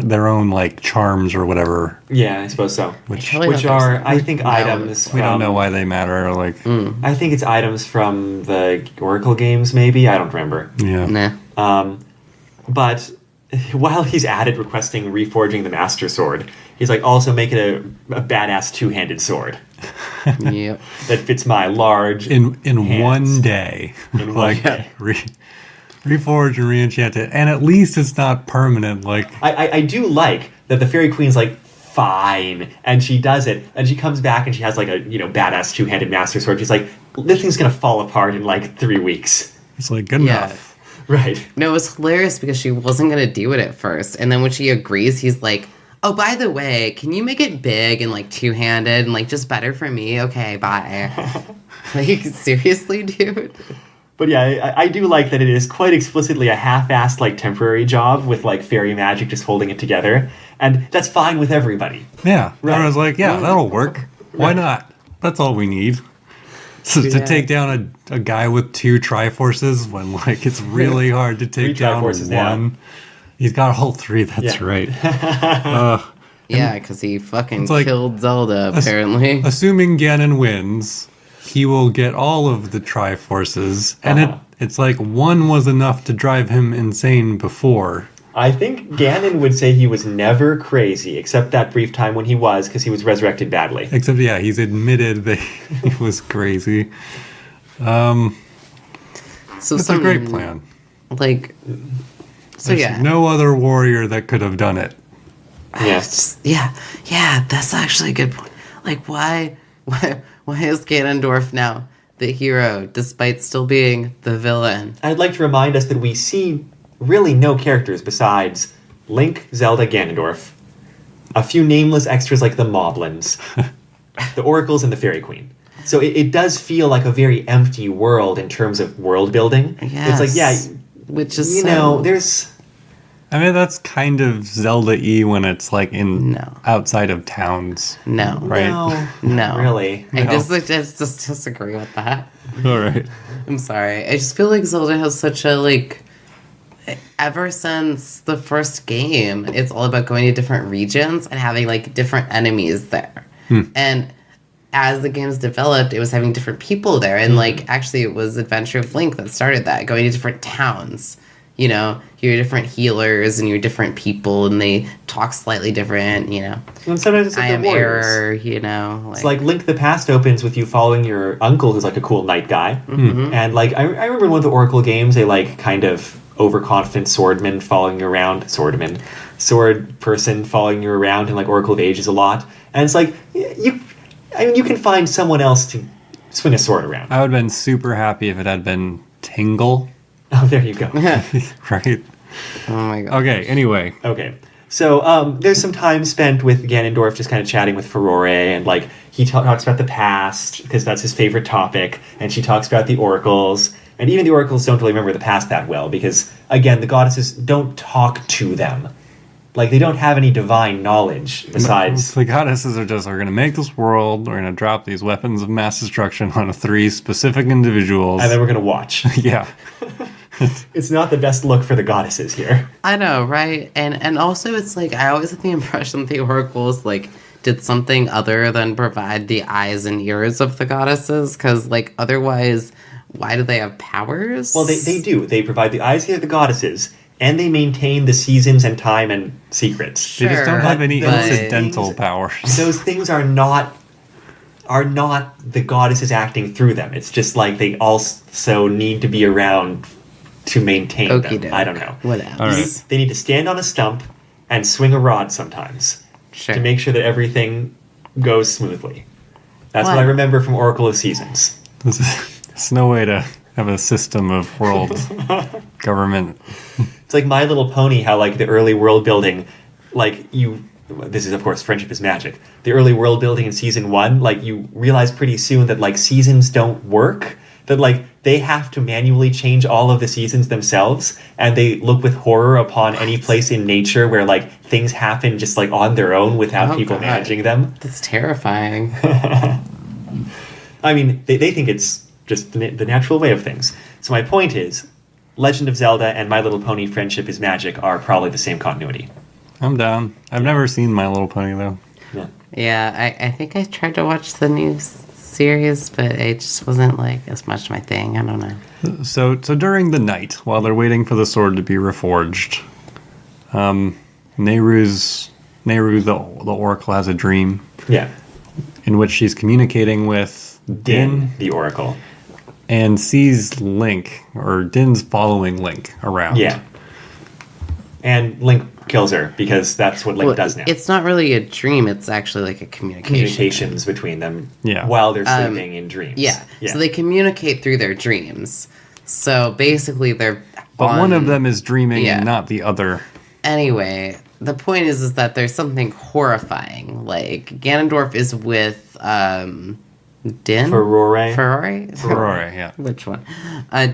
their own like charms or whatever, Yeah, I suppose so. which Totally Which thought there are, was- I think, No, items from... we don't know why they matter. Like, I think it's items from the Oracle games, maybe? I don't remember. yeah. Nah. But while he's at it requesting reforging the Master Sword, he's like, also make it a badass two-handed sword Yep. that fits my large in hands. one day, In one like day. reforge and reenchant it, and at least it's not permanent. Like, I do like that the Fairy Queen's like, fine, and she does it, and she comes back and she has like a, badass two-handed Master Sword. She's like, this thing's gonna fall apart in like 3 weeks. it's like good Yeah. enough. Right. No, it was hilarious because she wasn't going to do it at first. And then when she agrees, he's like, oh, by the way, can you make it big and like two-handed and like just better for me? Okay, bye. Like, seriously, dude? But yeah, I do like that it is quite explicitly a half-assed, like, temporary job with, like, fairy magic just holding it together. And that's fine with everybody. Yeah, Right. I was like, yeah, that'll work. Why Right. not? That's all we need. So to Yeah. take down a guy with 2 Triforces when like it's really hard to take 3 down Triforces, yeah. one. He's got all 3. That's Yeah. right. Yeah, because he fucking It's like- killed Zelda, apparently. Assuming Ganon wins, he will get all of the Triforces, and It's like one was enough to drive him insane before. I think Ganon would say he was never crazy, except that brief time when he was, because he was resurrected badly. Except, yeah, he's admitted that he was crazy. So It's a great plan. Like, so There's yeah. no other warrior that could have done it. Yes. Yeah, that's actually a good point. Like, why is Ganondorf now the hero, despite still being the villain? I'd like to remind us that we see really no characters besides Link, Zelda, Ganondorf, a few nameless extras like the Moblins, the Oracles, and the Fairy Queen. So it does feel like a very empty world in terms of world building. Yes. It's like, yeah, Which is you know, there's... I mean, that's kind of Zelda-y when it's like No. outside of towns. No. Right. No, No. really. I No. just disagree with that. All right. I'm sorry. I just feel like Zelda has such a, like... Ever since the first game, it's all about going to different regions and having, like, different enemies there. And as the games developed, it was having different people there. And, like, actually, it was Adventure of Link that started that, going to different towns. You know, your different healers and your different people, and they talk slightly different, you know. And sometimes it's like I the am warriors. error, you know. It's like Link the Past opens with you following your uncle, who's like a cool knight guy. And like I remember in one of the Oracle games, they like kind of overconfident sword person following you around in like Oracle of Ages a lot. And it's like you can find someone else to swing a sword around. I would have been super happy if it had been Tingle, Oh, there you go. right? Oh my god. Okay, anyway. Okay. So there's some time spent with Ganondorf just kind of chatting with Furore, and like he talks about the past because that's his favorite topic, and she talks about the oracles, and even the oracles don't really remember the past that well because again the goddesses don't talk to them, like they don't have any divine knowledge besides. The goddesses are going to make this world, we're going to drop these weapons of mass destruction on 3 specific individuals. And then we're gonna watch. Yeah. It's not the best look for the goddesses here. I know, right? And also it's like I always had the impression that the oracles like did something other than provide the eyes and ears of the goddesses, because like otherwise why do they have powers? Well, they do. They provide the eyes of the goddesses, and they maintain the seasons and time and secrets. They just don't have any but- incidental powers. Those things are not the goddesses acting through them. It's just like they also need to be around to maintain them. Okey-doke. I don't know. Whatever. All right. They need to stand on a stump and swing a rod sometimes Sure. to make sure that everything goes smoothly. That's what I What? remember from Oracle of Seasons. There's no way to have a system of world government. It's like My Little Pony, how like the early world building, like this is of course Friendship is Magic. The early world building in season 1, like you realize pretty soon that like seasons don't work. That like they have to manually change all of the seasons themselves, and they look with horror upon any place in nature where like things happen just like on their own without Oh, people God. managing them. That's terrifying. I mean, they think it's just the natural way of things. So my point is, Legend of Zelda and My Little Pony Friendship is Magic are probably the same continuity. I'm down. I've never seen My Little Pony, though. Yeah. Yeah, I think I tried to watch the new series, but it just wasn't like as much my thing. I don't know. So during the night, while they're waiting for the sword to be reforged, Nehru, the Oracle, has a dream Yeah. in which she's communicating with Din the Oracle. and sees Link, or Din's following Link around. Yeah. And Link kills her because that's what Link Well, does now. It's not really a dream. It's actually like a communication. Communications between them Yeah. while they're sleeping in dreams. Yeah. So they communicate through their dreams. So basically, they're. But one of them is dreaming Yeah. and not the other. Anyway, the point is that there's something horrifying. Like Ganondorf is with Din. Furore. Aurora, yeah. Which one?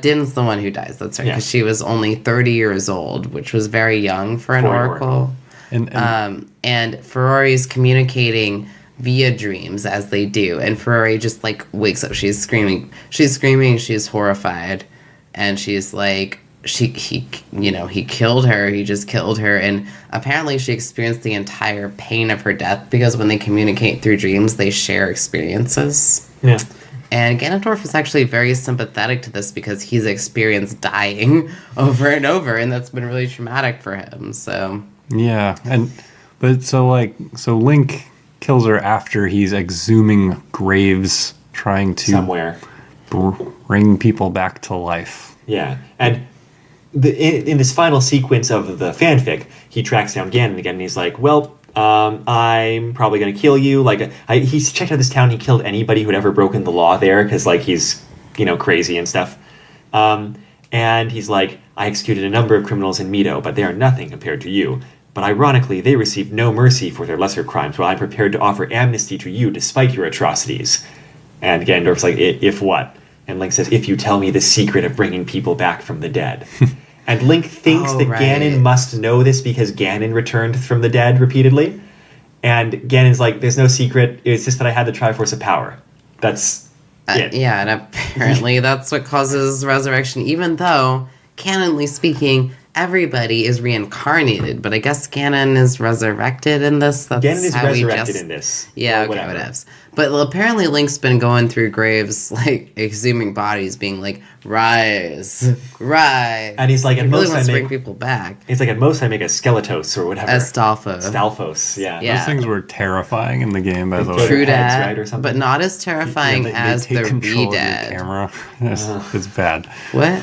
Din's the one who dies. That's right, Yeah. because she was only 30 years old, which was very young for an For an oracle. oracle. And And Ferrari's communicating via dreams as they do, and Ferrari just like wakes up. She's screaming. She's horrified, and she's like, he killed her. He just killed her, and apparently she experienced the entire pain of her death because when they communicate through dreams, they share experiences. Yeah. And Ganondorf is actually very sympathetic to this because he's experienced dying over and over, and that's been really traumatic for him. So Yeah, so Link kills her after he's exhuming graves, trying to Somewhere. bring people back to life. Yeah. And in this final sequence of the fanfic, he tracks down Ganon again, and he's like, well, I'm probably going to kill you. Like, he's checked out this town. He killed anybody who'd ever broken the law there because, like, he's, crazy and stuff. And he's like, I executed a number of criminals in Mito, but they are nothing compared to you. But ironically, they received no mercy for their lesser crimes, while I'm prepared to offer amnesty to you despite your atrocities. And Ganondorf's like, if what? And Link says, if you tell me the secret of bringing people back from the dead. And Link thinks that right. Ganon must know this because Ganon returned from the dead repeatedly. And Ganon's like, there's no secret. It's just that I had the Triforce of Power. That's it. Yeah, and apparently that's what causes resurrection, even though, canonly speaking, everybody is reincarnated. But I guess Ganon is resurrected in this. That's Ganon is how resurrected in this. Yeah, or okay, whatever. whatevs. But apparently Link's been going through graves, like, exhuming bodies, being like, rise. And he's like, he at really most wants I to make... bring people back. It's like, at most I make a Skeletos or whatever. Astolfo. Stalfos, yeah. Yeah. Those things were terrifying in the game, by the way. True True heads, that, right, or something? but not as terrifying They as take the control of your Re-Dead. camera. It's bad. What?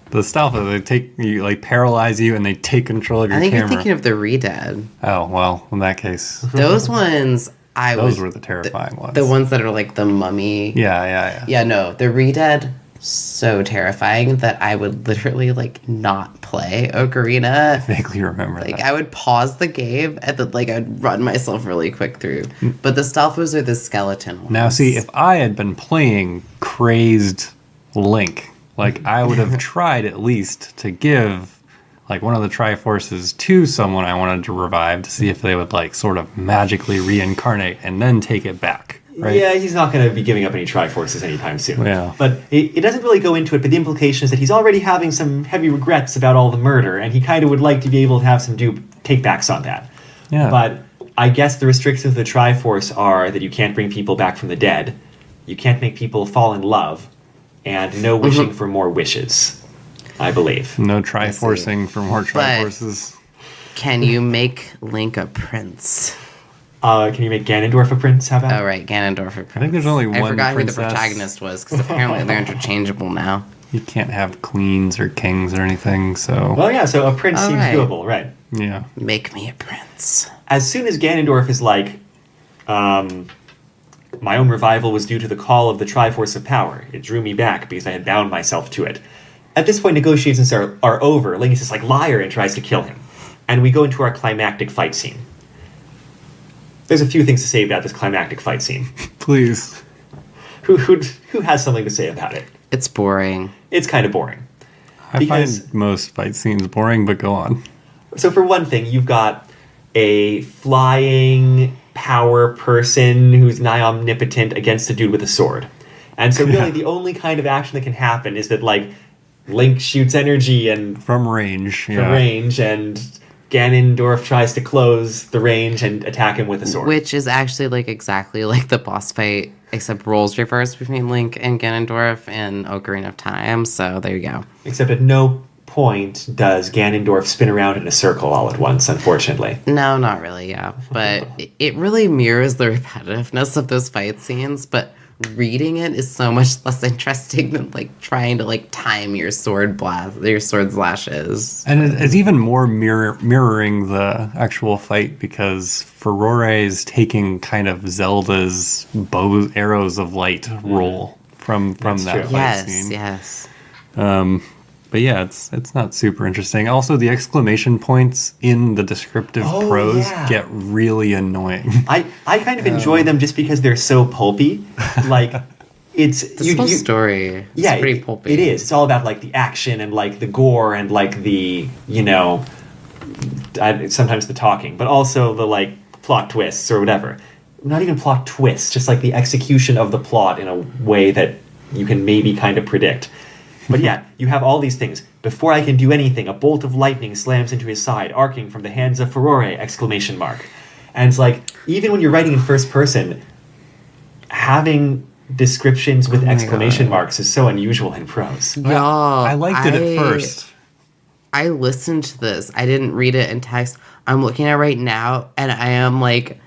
The stealth, they take you, like, paralyze you, and they take control of your I think camera. you're thinking of the Re-Dead. Oh, well, in that case, Those ones, those were the terrifying ones. The ones that are like the mummy. Yeah. Yeah, no, the Re-Dead, so terrifying that I would literally, like, not play Ocarina. I vaguely remember Like, that. I would pause the game and then, like, I'd run myself really quick through. But the Stalfos are the skeleton ones. Now, see, if I had been playing crazed Link, like, I would have tried at least to give, like, one of the Triforces to someone I wanted to revive to see if they would, like, sort of magically reincarnate and then take it back, right? Yeah, he's not going to be giving up any Triforces anytime soon. Yeah. But it doesn't really go into it, but the implication is that he's already having some heavy regrets about all the murder, and he kind of would like to be able to have some take-backs on that. Yeah. But I guess the restrictions of the Triforce are that you can't bring people back from the dead, you can't make people fall in love, and no wishing for more wishes, I believe. No Triforcing for more But- Triforces. Can you make Link a prince? Can you make Ganondorf a prince? How about? Oh, right, Ganondorf a prince. I think there's only I one forgot who the princess. protagonist was, because apparently they're interchangeable now. You can't have queens or kings or anything, so... Well, yeah, so a prince All seems right. doable, right? yeah. Make me a prince. As soon as Ganondorf is like, my own revival was due to the call of the Triforce of Power. It drew me back because I had bound myself to it. At this point, negotiations are over. Link is just like, liar, and tries to kill him. And we go into our climactic fight scene. There's a few things to say about this climactic fight scene. Please. Who has something to say about it? It's boring. It's kind of boring. I Because- find most fight scenes boring, but go on. So for one thing, you've got a flying power person who's nigh omnipotent against a dude with a sword. And so really Yeah. the only kind of action that can happen is that, like, Link shoots energy and From range, from yeah. range, and Ganondorf tries to close the range and attack him with a sword. Which is actually like exactly like the boss fight, except roles reversed between Link and Ganondorf in Ocarina of Time. So there you go. Except at no point does Ganondorf spin around in a circle all at once, unfortunately. No, not really, yeah. But it really mirrors the repetitiveness of those fight scenes, but reading it is so much less interesting than like trying to like time your sword slashes. And it's even more mirroring the actual fight because Furore is taking kind of Zelda's arrows of light role from That's that true. fight Yes, scene. yes. But yeah, it's not super interesting. Also, the exclamation points in the descriptive Oh, prose yeah. get really annoying. I kind of enjoy them just because they're so pulpy. Like, it's... This whole story is Yeah, pretty pulpy. It is. It's all about, like, the action and, like, the gore and, like, the, sometimes the talking, but also the, like, plot twists or whatever. Not even plot twists, just, like, the execution of the plot in a way that you can maybe kind of predict. But yeah, you have all these things. Before I can do anything, a bolt of lightning slams into his side, arcing from the hands of Furore! And it's like, even when you're writing in first person, having descriptions with my exclamation God. marks is so unusual in prose. Y'all, I liked it at first. I listened to this. I didn't read it in text. I'm looking at it right now, and I am like,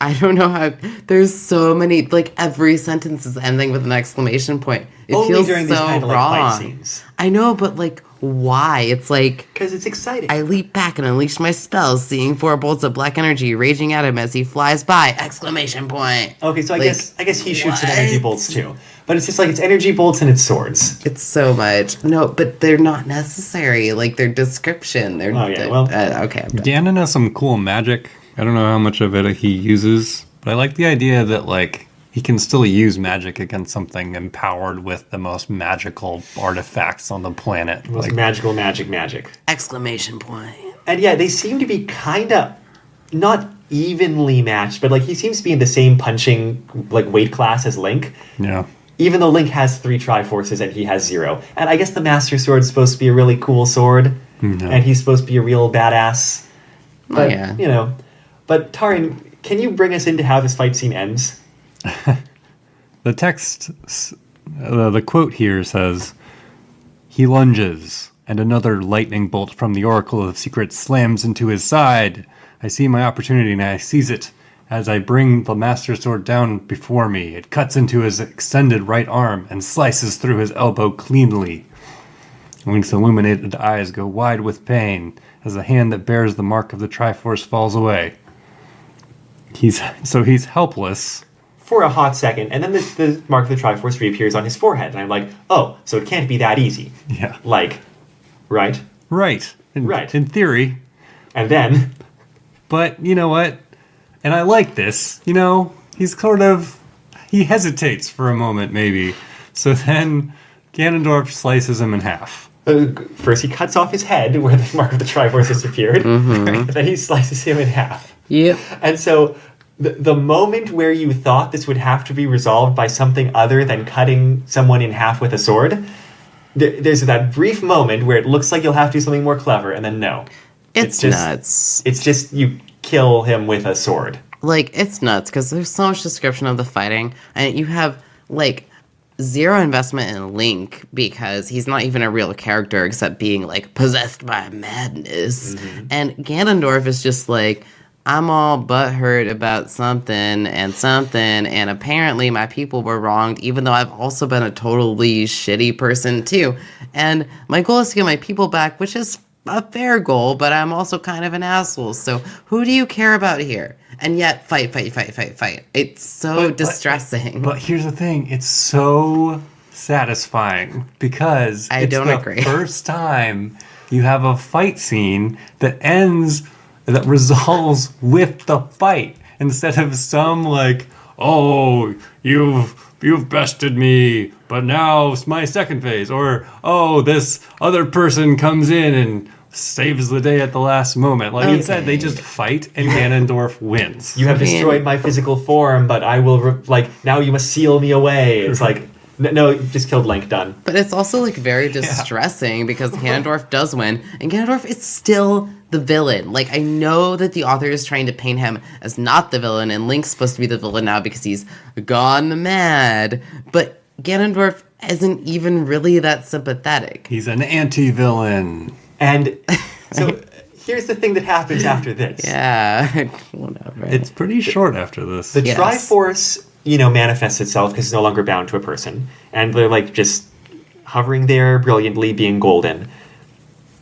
I don't know how. There's so many. Like every sentence is ending with an exclamation point. It Only feels during so these kind of like wrong. fight scenes. I know, but like, why? It's like Because it's exciting. I leap back and unleash my spells, seeing 4 bolts of black energy raging at him as he flies by! Exclamation point! Okay, so I Like, guess he shoots some energy what? bolts too. But it's just like it's energy bolts and it's swords. It's so much. No, but they're not necessary. Like their description. They're, Oh, yeah, well- okay. I'm done. Ganon has some cool magic. I don't know how much of it he uses, but I like the idea that like he can still use magic against something empowered with the most magical artifacts on the planet. Most Like, magical magic. Exclamation point. And yeah, they seem to be kind of not evenly matched, but like he seems to be in the same punching like weight class as Link. yeah. Even though Link has 3 Triforces and he has 0. And I guess the Master Sword's supposed to be a really cool sword. No. And he's supposed to be a real badass. But, yeah. you know. But, Taran, can you bring us into how this fight scene ends? The text, the quote here says, "He lunges, and another lightning bolt from the Oracle of Secrets slams into his side. I see my opportunity and I seize it. As I bring the Master Sword down before me, it cuts into his extended right arm and slices through his elbow cleanly. Link's illuminated eyes go wide with pain as the hand that bears the mark of the Triforce falls away. He's helpless." For a hot second, and then the mark of the Triforce reappears on his forehead. And I'm like, oh, so it can't be that easy. Yeah. Like, right? Right. Right. In theory. And then... But you know what? And I like this. You know, he hesitates for a moment, maybe. So then Ganondorf slices him in half. First, he cuts off his head where the mark of the Triforce disappeared. And then he slices him in half. Yep. And so the moment where you thought this would have to be resolved by something other than cutting someone in half with a sword, there's that brief moment where it looks like you'll have to do something more clever, and then no. It's just, nuts. It's just you kill him with a sword. Like, it's nuts because there's so much description of the fighting, and you have, like, 0 investment in Link because he's not even a real character except being, like, possessed by madness. Mm-hmm. And Ganondorf is just like, I'm all butthurt about something, and apparently my people were wronged, even though I've also been a totally shitty person, too. And my goal is to get my people back, which is a fair goal, but I'm also kind of an asshole. So who do you care about here? And yet, fight. It's so distressing. But here's the thing. It's so satisfying because I it's don't the agree. first time you have a fight scene that resolves with the fight instead of some like, oh, you've bested me, but now it's my second phase, or oh, this other person comes in and saves the day at the last moment. Like instead, they just fight and Ganondorf wins. You have destroyed my physical form, but I will, now you must seal me away. It's like, no, you just killed Link, done. But it's also like very distressing because Ganondorf does win, and Ganondorf is still the villain. Like, I know that the author is trying to paint him as not the villain, and Link's supposed to be the villain now because he's gone mad. But Ganondorf isn't even really that sympathetic. He's an anti-villain. And so here's the thing that happens after this. Yeah, whatever. It's pretty short after this. The Yes. Triforce, manifests itself because it's no longer bound to a person. And they're like just hovering there brilliantly, being golden.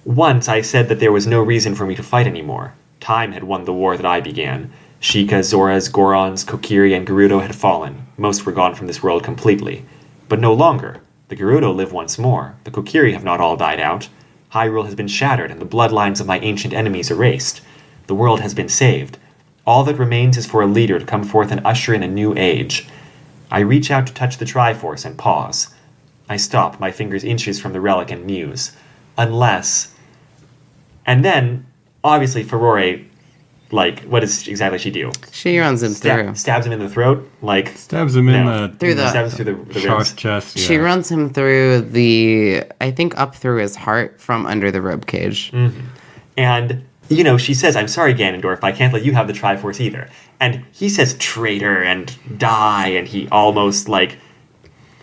Once I said that there was no reason for me to fight anymore. Time had won the war that I began. Sheikah, Zoras, Gorons, Kokiri, and Gerudo had fallen. Most were gone from this world completely. But no longer. The Gerudo live once more. The Kokiri have not all died out. Hyrule has been shattered and the bloodlines of my ancient enemies erased. The world has been saved. All that remains is for a leader to come forth and usher in a new age. I reach out to touch the Triforce and pause. I stop, my fingers inches from the relic, and muse. Unless... And then, obviously, Furore, what does exactly she do? She runs him through. Stabs him in the throat? Stabs him in No. the Through the- Stabs through the ribs. chest. She runs him through I think up through his heart from under the ribcage. And, she says, I'm sorry, Ganondorf, I can't let you have the Triforce either. And he says traitor and die, and he almost like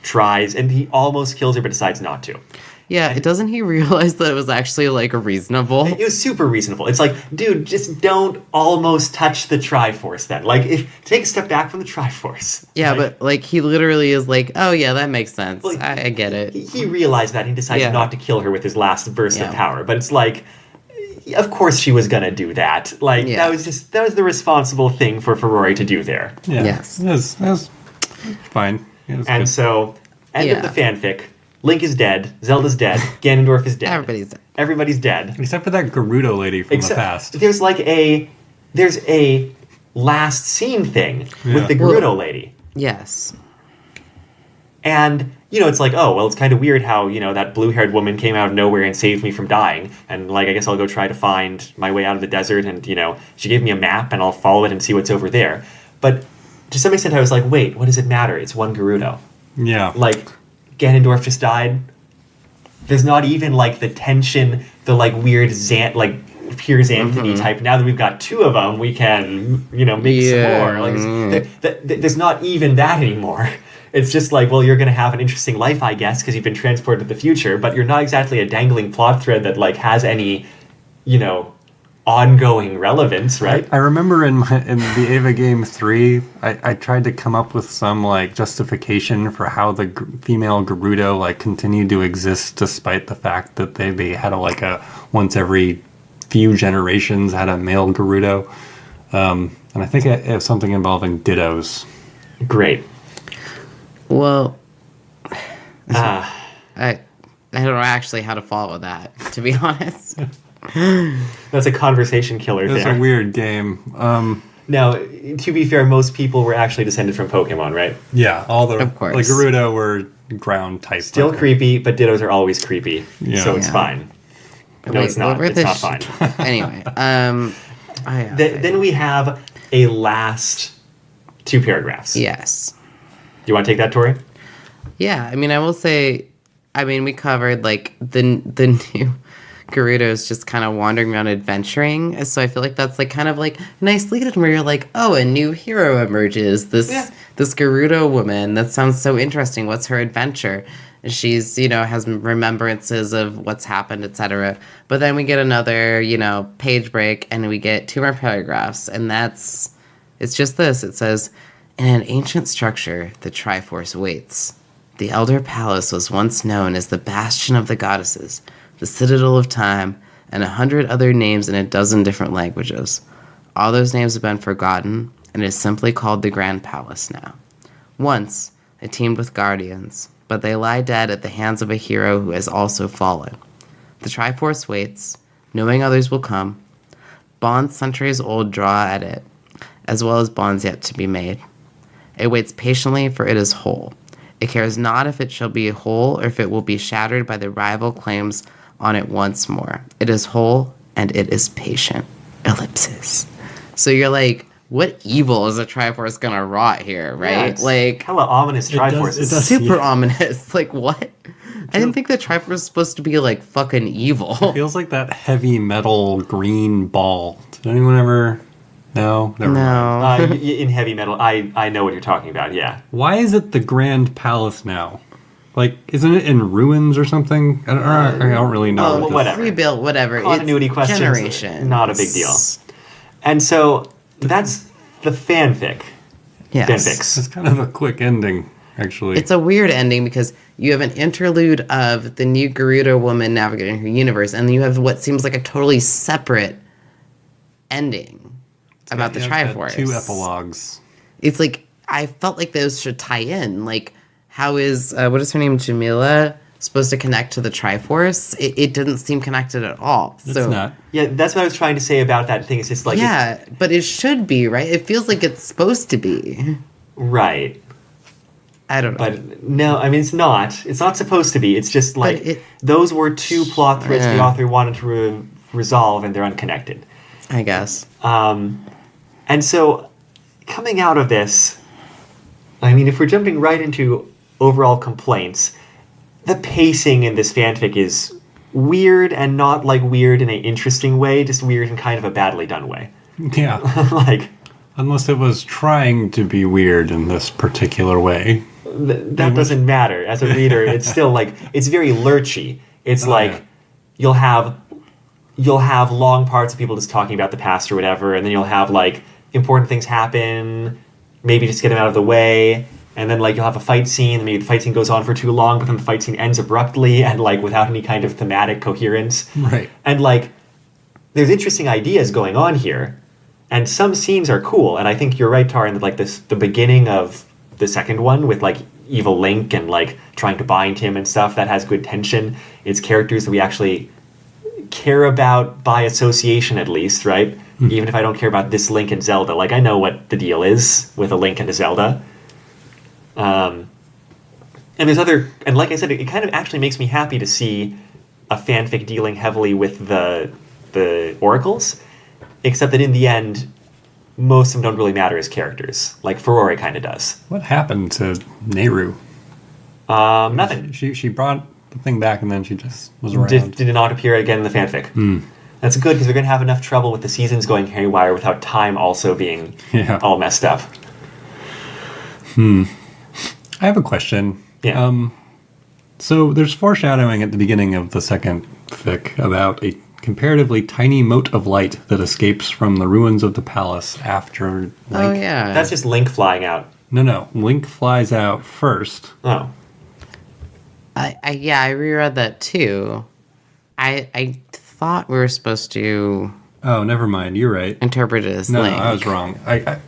tries, and he almost kills her, but decides not to. Yeah, doesn't he realize that it was actually like reasonable? It was super reasonable. It's like, dude, just don't almost touch the Triforce then. Like, take a step back from the Triforce. Yeah, Like, but like he literally is like, oh yeah, that makes sense. Well, I get it. he realized that, and he decided Yeah. not to kill her with his last burst Yeah. of power. But it's like, of course she was gonna do that. Like, Yeah. that was the responsible thing for Ferrari to do there. Yeah. Yes. It was fine. It was And good. so, end Yeah. of the fanfic. Link is dead. Zelda's dead. Ganondorf is dead. Everybody's dead. Except for that Gerudo lady from the Except past. there's a last scene thing Yeah. with the Gerudo lady. yes. And, it's like, oh, well, it's kind of weird how, that blue-haired woman came out of nowhere and saved me from dying. And, like, I guess I'll go try to find my way out of the desert. And, she gave me a map, and I'll follow it and see what's over there. But to some extent, I was like, wait, what does it matter? It's one Gerudo. Yeah. Like, Ganondorf just died. There's not even, like, the tension, the, like, weird Piers Anthony type. Now that we've got two of them, we can, make some more. Like, there's not even that anymore. It's just like, well, you're going to have an interesting life, I guess, because you've been transported to the future, but you're not exactly a dangling plot thread that, like, has any, ongoing relevance, right? I remember in the Ava game 3, I tried to come up with some like justification for how the female Gerudo like continued to exist despite the fact that they had a once every few generations had a male Gerudo, and I think it was something involving dittos. Great. Well, I don't know actually how to follow that, to be honest. That's a conversation killer It's there. a weird game. Now, to be fair, most people were actually descended from Pokemon, right? Yeah, all the Of course. like Gerudo were ground type. Still Pokemon. creepy, but Dittos are always creepy, Yeah. so it's Yeah. fine. No, Wait, it's not. what were It's the not fine. Anyway, Then we have a last 2 paragraphs. yes. Do you want to take that, Tori? Yeah, I mean, I will say, we covered, like, the new Gerudo's just kind of wandering around adventuring, so I feel like that's, like, kind of, like, a nice lead-in where you're like, oh, a new hero emerges, this Gerudo woman, that sounds so interesting, what's her adventure? She's, has remembrances of what's happened, etc. But then we get another, page break, and we get 2 more paragraphs, and it's just this, it says, in an ancient structure, the Triforce waits. The Elder Palace was once known as the Bastion of the Goddesses, the Citadel of Time, and 100 other names in a dozen different languages. All those names have been forgotten, and it is simply called the Grand Palace now. Once, it teemed with guardians, but they lie dead at the hands of a hero who has also fallen. The Triforce waits, knowing others will come. Bonds centuries old draw at it, as well as bonds yet to be made. It waits patiently, for it is whole. It cares not if it shall be whole or if it will be shattered by the rival claims on it once more. It is whole, and it is patient. Ellipsis. So you're like, what evil is a Triforce gonna rot here, right? Yeah, it's like, hella ominous Triforce. it does. super yeah. ominous. Like, what? I didn't think the Triforce was supposed to be, like, fucking evil. Feels like that heavy metal green ball. Did anyone ever? No, never mind. No. In heavy metal, I know what you're talking about, yeah. Why is it the Grand Palace now? Like, isn't it in ruins or something? I don't really know. well, what this- whatever. Rebuilt, whatever. Continuity It's questions, generation. not a big deal. And so, that's the fanfic. Yes. Fanfics. It's kind of a quick ending, actually. It's a weird ending because you have an interlude of the new Gerudo woman navigating her universe, and then you have what seems like a totally separate ending about the Yeah, it's got Triforce. 2 epilogues. It's like, I felt like those should tie in. Like, how is, what is her name, Jamila, supposed to connect to the Triforce? It didn't seem connected at all. It's So, not. Yeah, that's what I was trying to say about that thing. It's just like... yeah, but it should be, right? It feels like it's supposed to be. Right. I don't know. But no, I mean, it's not. It's not supposed to be. It's just like, those were 2 plot threads the Yeah. author wanted to resolve, and they're unconnected. I guess. And so, coming out of this, I mean, if we're jumping right into overall complaints, the pacing in this fanfic is weird, and not like weird in an interesting way, just weird in kind of a badly done way. Yeah. Like, Unless it was trying to be weird in this particular way. That doesn't matter. As a reader, it's still like, it's very lurchy. It's you'll have long parts of people just talking about the past or whatever, and then you'll have like important things happen, maybe just get them out of the way, and then like you'll have a fight scene, and maybe the fight scene goes on for too long, but then the fight scene ends abruptly and like without any kind of thematic coherence. Right. And like there's interesting ideas going on here, and some scenes are cool, and I think you're right, Taran, that like the beginning of the second one with like evil Link and like trying to bind him and stuff, that has good tension. It's characters that we actually care about by association, at least, right? Even if I don't care about this Link and Zelda, like I know what the deal is with a Link and a Zelda. And there's other, and like I said, it kind of actually makes me happy to see a fanfic dealing heavily with the oracles, except that in the end, most of them don't really matter as characters. Like Ferrari kind of does. What happened to Nehru? Nothing. She brought the thing back and then she just was around. Did not appear again in the fanfic. That's good, because we're going to have enough trouble with the seasons going haywire without time also being all messed up. I have a question. Yeah. So there's foreshadowing at the beginning of the second fic about a comparatively tiny mote of light that escapes from the ruins of the palace after Link. Oh, yeah. That's just Link flying out. No. Link flies out first. Oh. I reread that too. I thought we were supposed to Oh, never mind. You're right. interpret it as No, Link. I was wrong. I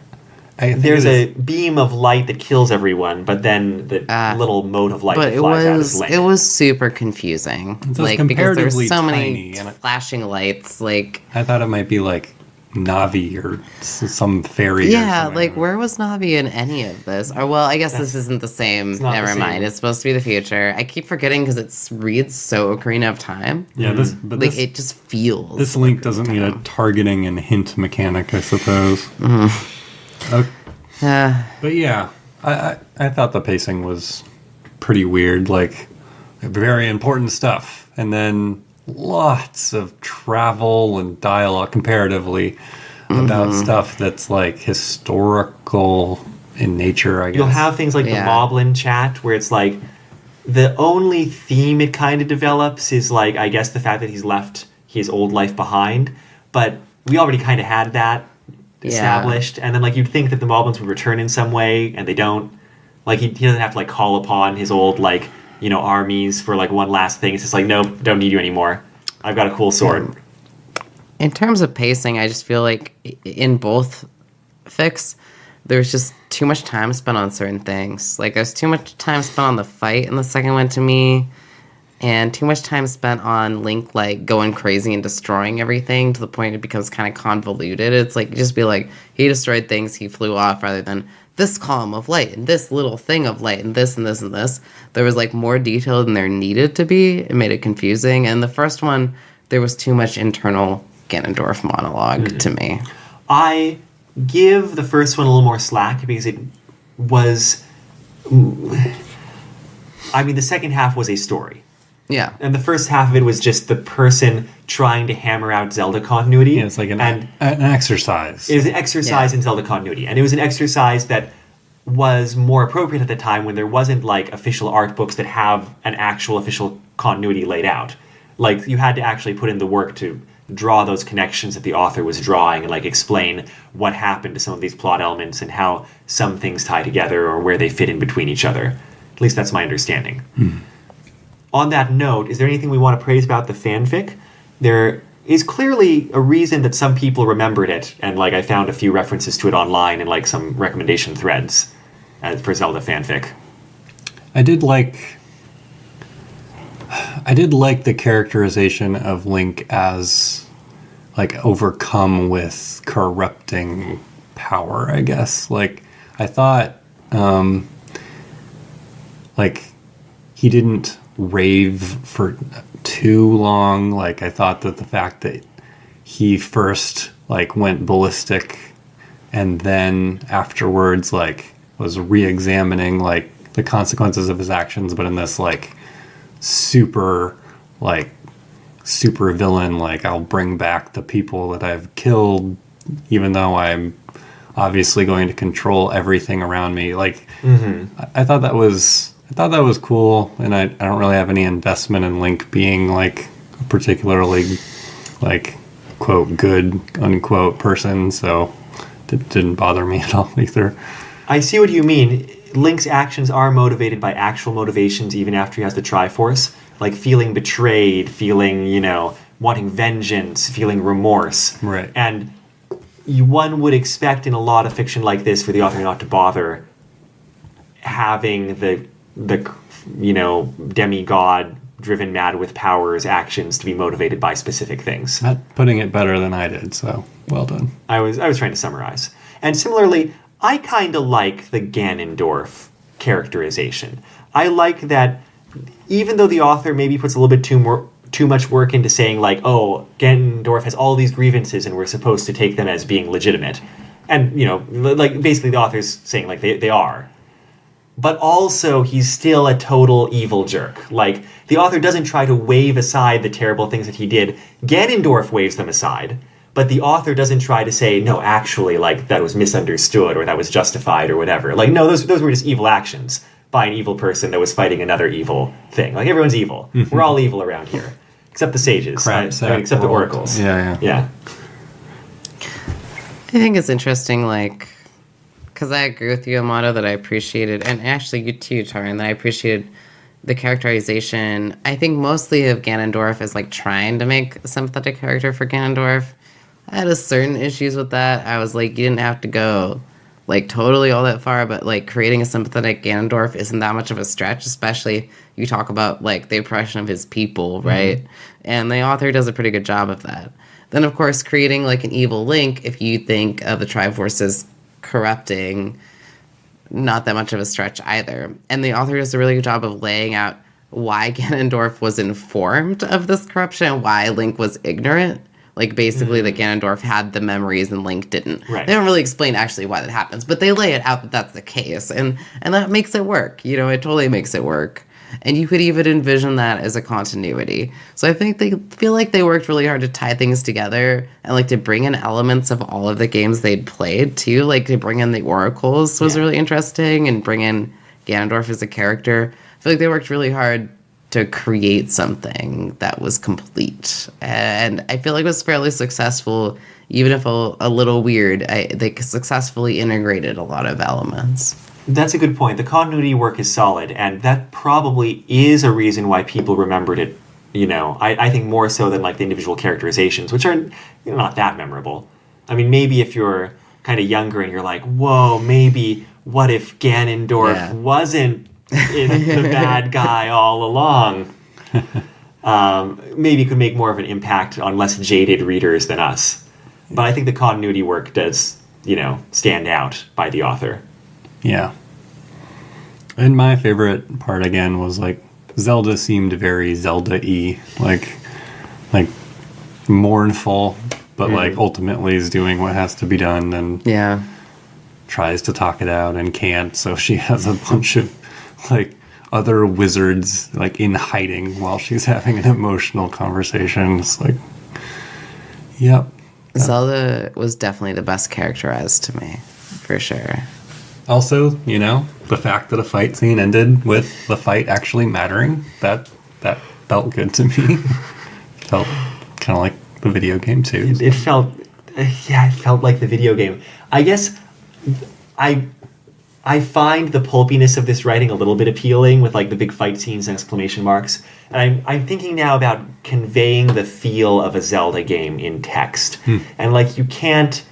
think There's it is- a beam of light that kills everyone, but then the little mote of light But that it flies out is Link. was super confusing. It's Like because there's comparatively so many tiny, and flashing lights. Like I thought it might be like Navi or some fairy. or yeah, something. like where was Navi in any of this? Or well, I guess this isn't the same. not the Never same. mind. It's supposed to be the future. I keep forgetting because it reads so Ocarina of Time. Yeah, but Like this, it just feels. this Link doesn't need a targeting and hint mechanic, I suppose. Mm-hmm. Okay. Uh, But yeah, I thought the pacing was pretty weird, like very important stuff, and then lots of travel and dialogue comparatively about stuff that's like historical in nature, I guess. You'll have things like Yeah. the Moblin chat, where it's like the only theme it kind of develops is like, I guess, the fact that he's left his old life behind, but we already kind of had that established, and then like you'd think that the Moblins would return in some way, and they don't. Like he doesn't have to like call upon his old like armies for like one last thing. It's just like, nope, don't need you anymore. I've got a cool sword. in terms of pacing, I just feel like in both fics, there's just too much time spent on certain things. Like there's too much time spent on the fight in the second one to me, and too much time spent on Link like going crazy and destroying everything to the point it becomes kind of convoluted. It's like just be like he destroyed things, he flew off, rather than this column of light and this little thing of light and this and this and this. There was like more detail than there needed to be. It made it confusing. And the first one, there was too much internal Ganondorf monologue to me. I give the first one a little more slack because it was. I mean, the second half was a story. Yeah. And the first half of it was just the person trying to hammer out Zelda continuity. Yeah, it's like an exercise. It was an exercise in Zelda continuity. And it was an exercise that was more appropriate at the time when there wasn't, like, official art books that have an actual official continuity laid out. Like, you had to actually put in the work to draw those connections that the author was drawing and, like, explain what happened to some of these plot elements and how some things tie together or where they fit in between each other. At least that's my understanding. On that note, is there anything we want to praise about the fanfic? There is clearly a reason that some people remembered it, and like I found a few references to it online and like some recommendation threads for Zelda fanfic. I did like the characterization of Link as like overcome with corrupting power, I guess. Like I thought like he didn't rave for too long. Like I thought that the fact that he first like went ballistic and then afterwards like was re-examining like the consequences of his actions, but in this like super villain, like I'll bring back the people that I've killed even though I'm obviously going to control everything around me. Like, I thought that was cool, and I don't really have any investment in Link being like a particularly like quote good unquote person, so it didn't bother me at all either. I see what you mean. Link's actions are motivated by actual motivations even after he has the Triforce, like feeling betrayed, feeling, wanting vengeance, feeling remorse. Right. And one would expect in a lot of fiction like this for the author not to bother having the demigod driven mad with powers actions to be motivated by specific things. Not putting it better than I did, so well done. I was trying to summarize. And similarly, I kind of like the Ganondorf characterization. I like that even though the author maybe puts a little bit too much work into saying like, oh, Ganondorf has all these grievances and we're supposed to take them as being legitimate. And, like basically the author's saying like they are. But also he's still a total evil jerk. Like the author doesn't try to wave aside the terrible things that he did. Ganondorf waves them aside. But the author doesn't try to say, no, actually, like, that was misunderstood or that was justified or whatever. Like, no, those were just evil actions by an evil person that was fighting another evil thing. Like, everyone's evil. We're all evil around here. Except the sages. Except the oracles. Yeah. I think it's interesting, like, because I agree with you, Amato, that I appreciated, and actually you too, Taran, that I appreciated the characterization. I think mostly of Ganondorf is, like, trying to make a sympathetic character for Ganondorf. I had a certain issues with that. I was like, you didn't have to go like totally all that far, but like creating a sympathetic Ganondorf isn't that much of a stretch, especially you talk about like the oppression of his people, right? And the author does a pretty good job of that. Then of course creating like an evil Link, if you think of the Triforce as corrupting, not that much of a stretch either. And the author does a really good job of laying out why Ganondorf was informed of this corruption and why Link was ignorant. Like, basically, that Ganondorf had the memories and Link didn't. Right. They don't really explain actually why that happens, but they lay it out that that's the case. And that makes it work. It totally makes it work. And you could even envision that as a continuity. So I think they feel like they worked really hard to tie things together and, like, to bring in elements of all of the games they'd played, too. Like, to bring in the Oracles was really interesting, and bring in Ganondorf as a character. I feel like they worked really hard to create something that was complete, and I feel like it was fairly successful, even if a little weird. They successfully integrated a lot of elements. That's a good point. The continuity work is solid, and that probably is a reason why people remembered it. I think more so than like the individual characterizations, which are not that memorable. I mean, maybe if you're kind of younger and you're like, whoa, maybe what if Ganondorf wasn't the bad guy all along? Maybe it could make more of an impact on less jaded readers than us. But I think the continuity work does, stand out by the author. Yeah. And my favorite part again was like Zelda seemed very Zelda-y, like mournful, but like ultimately is doing what has to be done, and tries to talk it out and can't, so she has a bunch of like other wizards like in hiding while she's having an emotional conversation. It's like, yep. Zelda was definitely the best characterized to me, for sure. Also, the fact that a fight scene ended with the fight actually mattering, that felt good to me. Felt kind of like the video game too. It felt like the video game. I guess I find the pulpiness of this writing a little bit appealing, with like the big fight scenes and exclamation marks. And I'm thinking now about conveying the feel of a Zelda game in text. And like you can't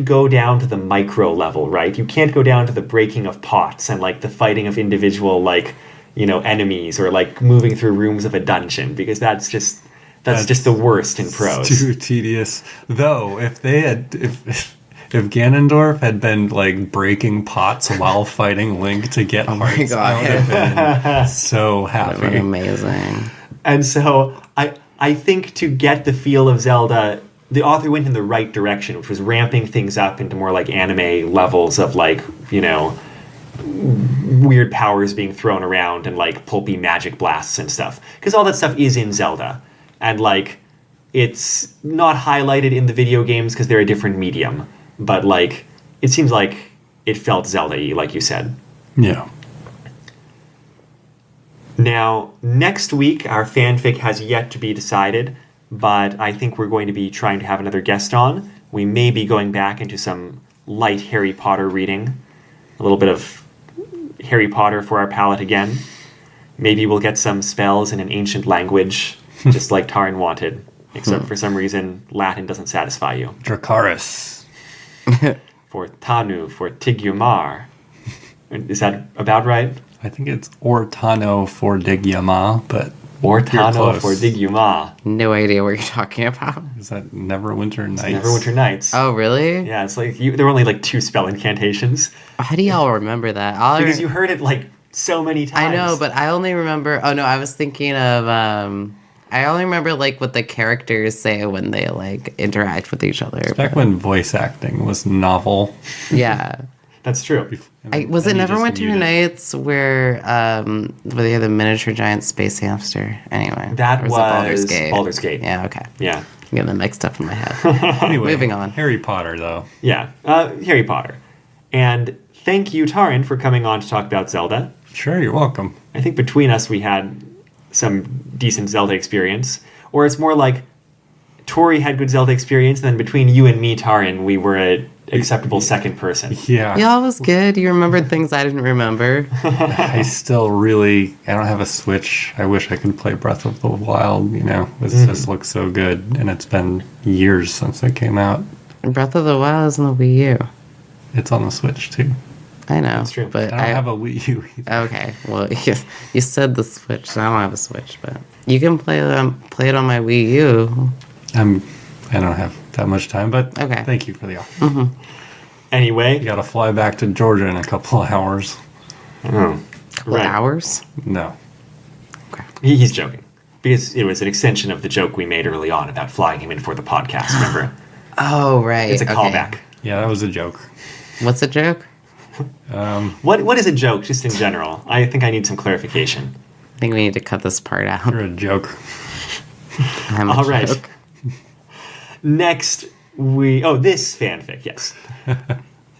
go down to the micro level, right? You can't go down to the breaking of pots and like the fighting of individual like, enemies, or like moving through rooms of a dungeon, because that's just the worst in prose. Too tedious. Though, if Ganondorf had been like breaking pots while fighting Link to get hearts, I would have been so happy. That would be amazing. And so I think to get the feel of Zelda, the author went in the right direction, which was ramping things up into more like anime levels of like, weird powers being thrown around and like pulpy magic blasts and stuff. Because all that stuff is in Zelda. And like, it's not highlighted in the video games because they're a different medium. But like, it seems like it felt Zelda-y, like you said. Yeah. Now, next week, our fanfic has yet to be decided, but I think we're going to be trying to have another guest on. We may be going back into some light Harry Potter reading, a little bit of Harry Potter for our palate again. Maybe we'll get some spells in an ancient language, just like Taran wanted, except for some reason Latin doesn't satisfy you. Dracaris. For Tanu, for Tigumar. Is that about right? I think it's Ortano for Digyama, but Ortano for Diguma. No idea what you're talking about. is that Neverwinter Nights? Neverwinter Nights. Oh, really? Yeah, it's like there were only like 2 spell incantations How do y'all remember that? because you heard it like so many times. I know, but I only remember. Oh no, I was thinking of. I only remember like what the characters say when they like interact with each other. Back when voice acting was novel. Yeah. That's true. Was it Then you just Neverwinter mute it. Nights where they had the miniature giant space hamster? Anyway, That or was it Baldur's Gate. Baldur's Gate. Yeah. Okay. Yeah, I'm getting them mixed up in my head. Anyway, Moving on. Harry Potter, though. yeah. Harry Potter. And thank you, Taran, for coming on to talk about Zelda. Sure, you're welcome. I think between us we had some decent Zelda experience. Or it's more like Tori had good Zelda experience, and then between you and me, Taran, we were an acceptable second person. Yeah. Y'all was good. You remembered things I didn't remember. I still I don't have a Switch. I wish I could play Breath of the Wild, It just looks so good, and it's been years since it came out. Breath of the Wild is on the Wii U. It's on the Switch, too. I know. That's true. But I don't have a Wii U either. Okay, well, you said the Switch. So I don't have a Switch, but you can play it on my Wii U. I don't have that much time, but Okay. thank you for the offer. Anyway, You gotta fly back to Georgia in a couple of hours. Couple Right. hours. No. he's joking. Because it was an extension of the joke we made early on about flying him in for the podcast, remember? Oh, right. It's a okay. callback. Yeah, that was a joke. What's a joke? What is a joke, just in general? I think I need some clarification. I think we need to cut this part out. You're a joke. I'm a All right. joke. Next, this fanfic, yes.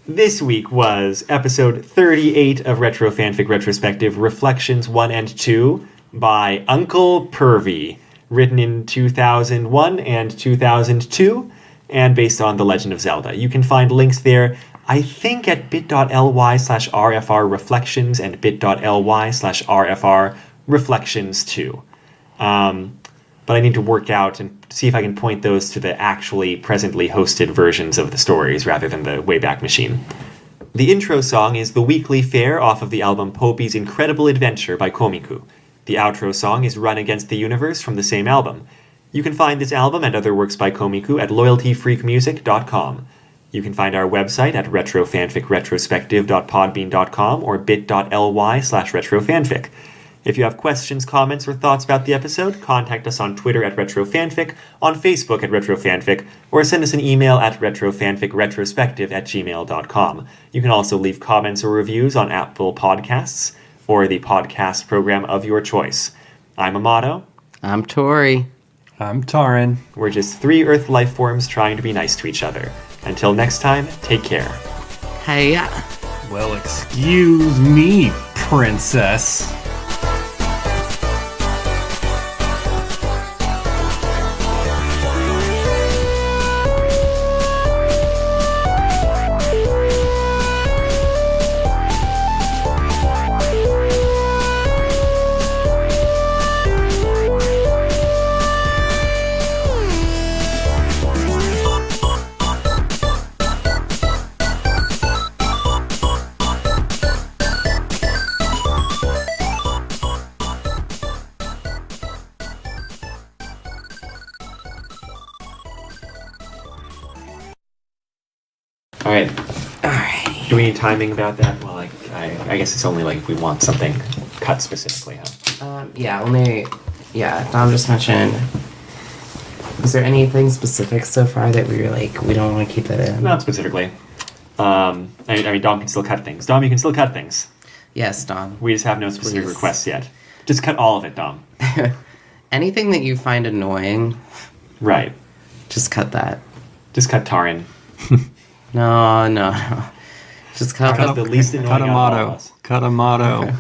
This week was episode 38 of Retro Fanfic Retrospective, Reflections 1 and 2, by Uncle Pervy, written in 2001 and 2002, and based on The Legend of Zelda. You can find links there, I think, at bit.ly/RFR Reflections and bit.ly/RFR Reflections 2. But I need to work out and see if I can point those to the actually presently hosted versions of the stories rather than the Wayback Machine. The intro song is The Weekly Fare off of the album Popey's Incredible Adventure by Komiku. The outro song is Run Against the Universe from the same album. You can find this album and other works by Komiku at loyaltyfreakmusic.com. You can find our website at retrofanficretrospective.podbean.com or bit.ly/retrofanfic. If you have questions, comments, or thoughts about the episode, contact us on Twitter at retrofanfic, on Facebook at retrofanfic, or send us an email at retrofanficretrospective@gmail.com. You can also leave comments or reviews on Apple Podcasts or the podcast program of your choice. I'm Amato. I'm Tori. I'm Taran. We're just 3 Earth life forms trying to be nice to each other. Until next time, take care. Hey. Well, excuse me, princess. All right. Alright. Do we need timing about that? Well, I guess it's only like if we want something cut specifically, huh? Dom just mentioned. Was there anything specific so far that we were like, we don't want to keep that in? Not specifically. I mean, Dom can still cut things. Dom, you can still cut things. Yes, Dom. We just have no specific Please. requests yet. Just cut all of it, Dom. Anything that you find annoying, Right. just cut that. Just cut Taran. No, no. Just cut the least annoying Cut a out of all of motto. us. Cut a motto.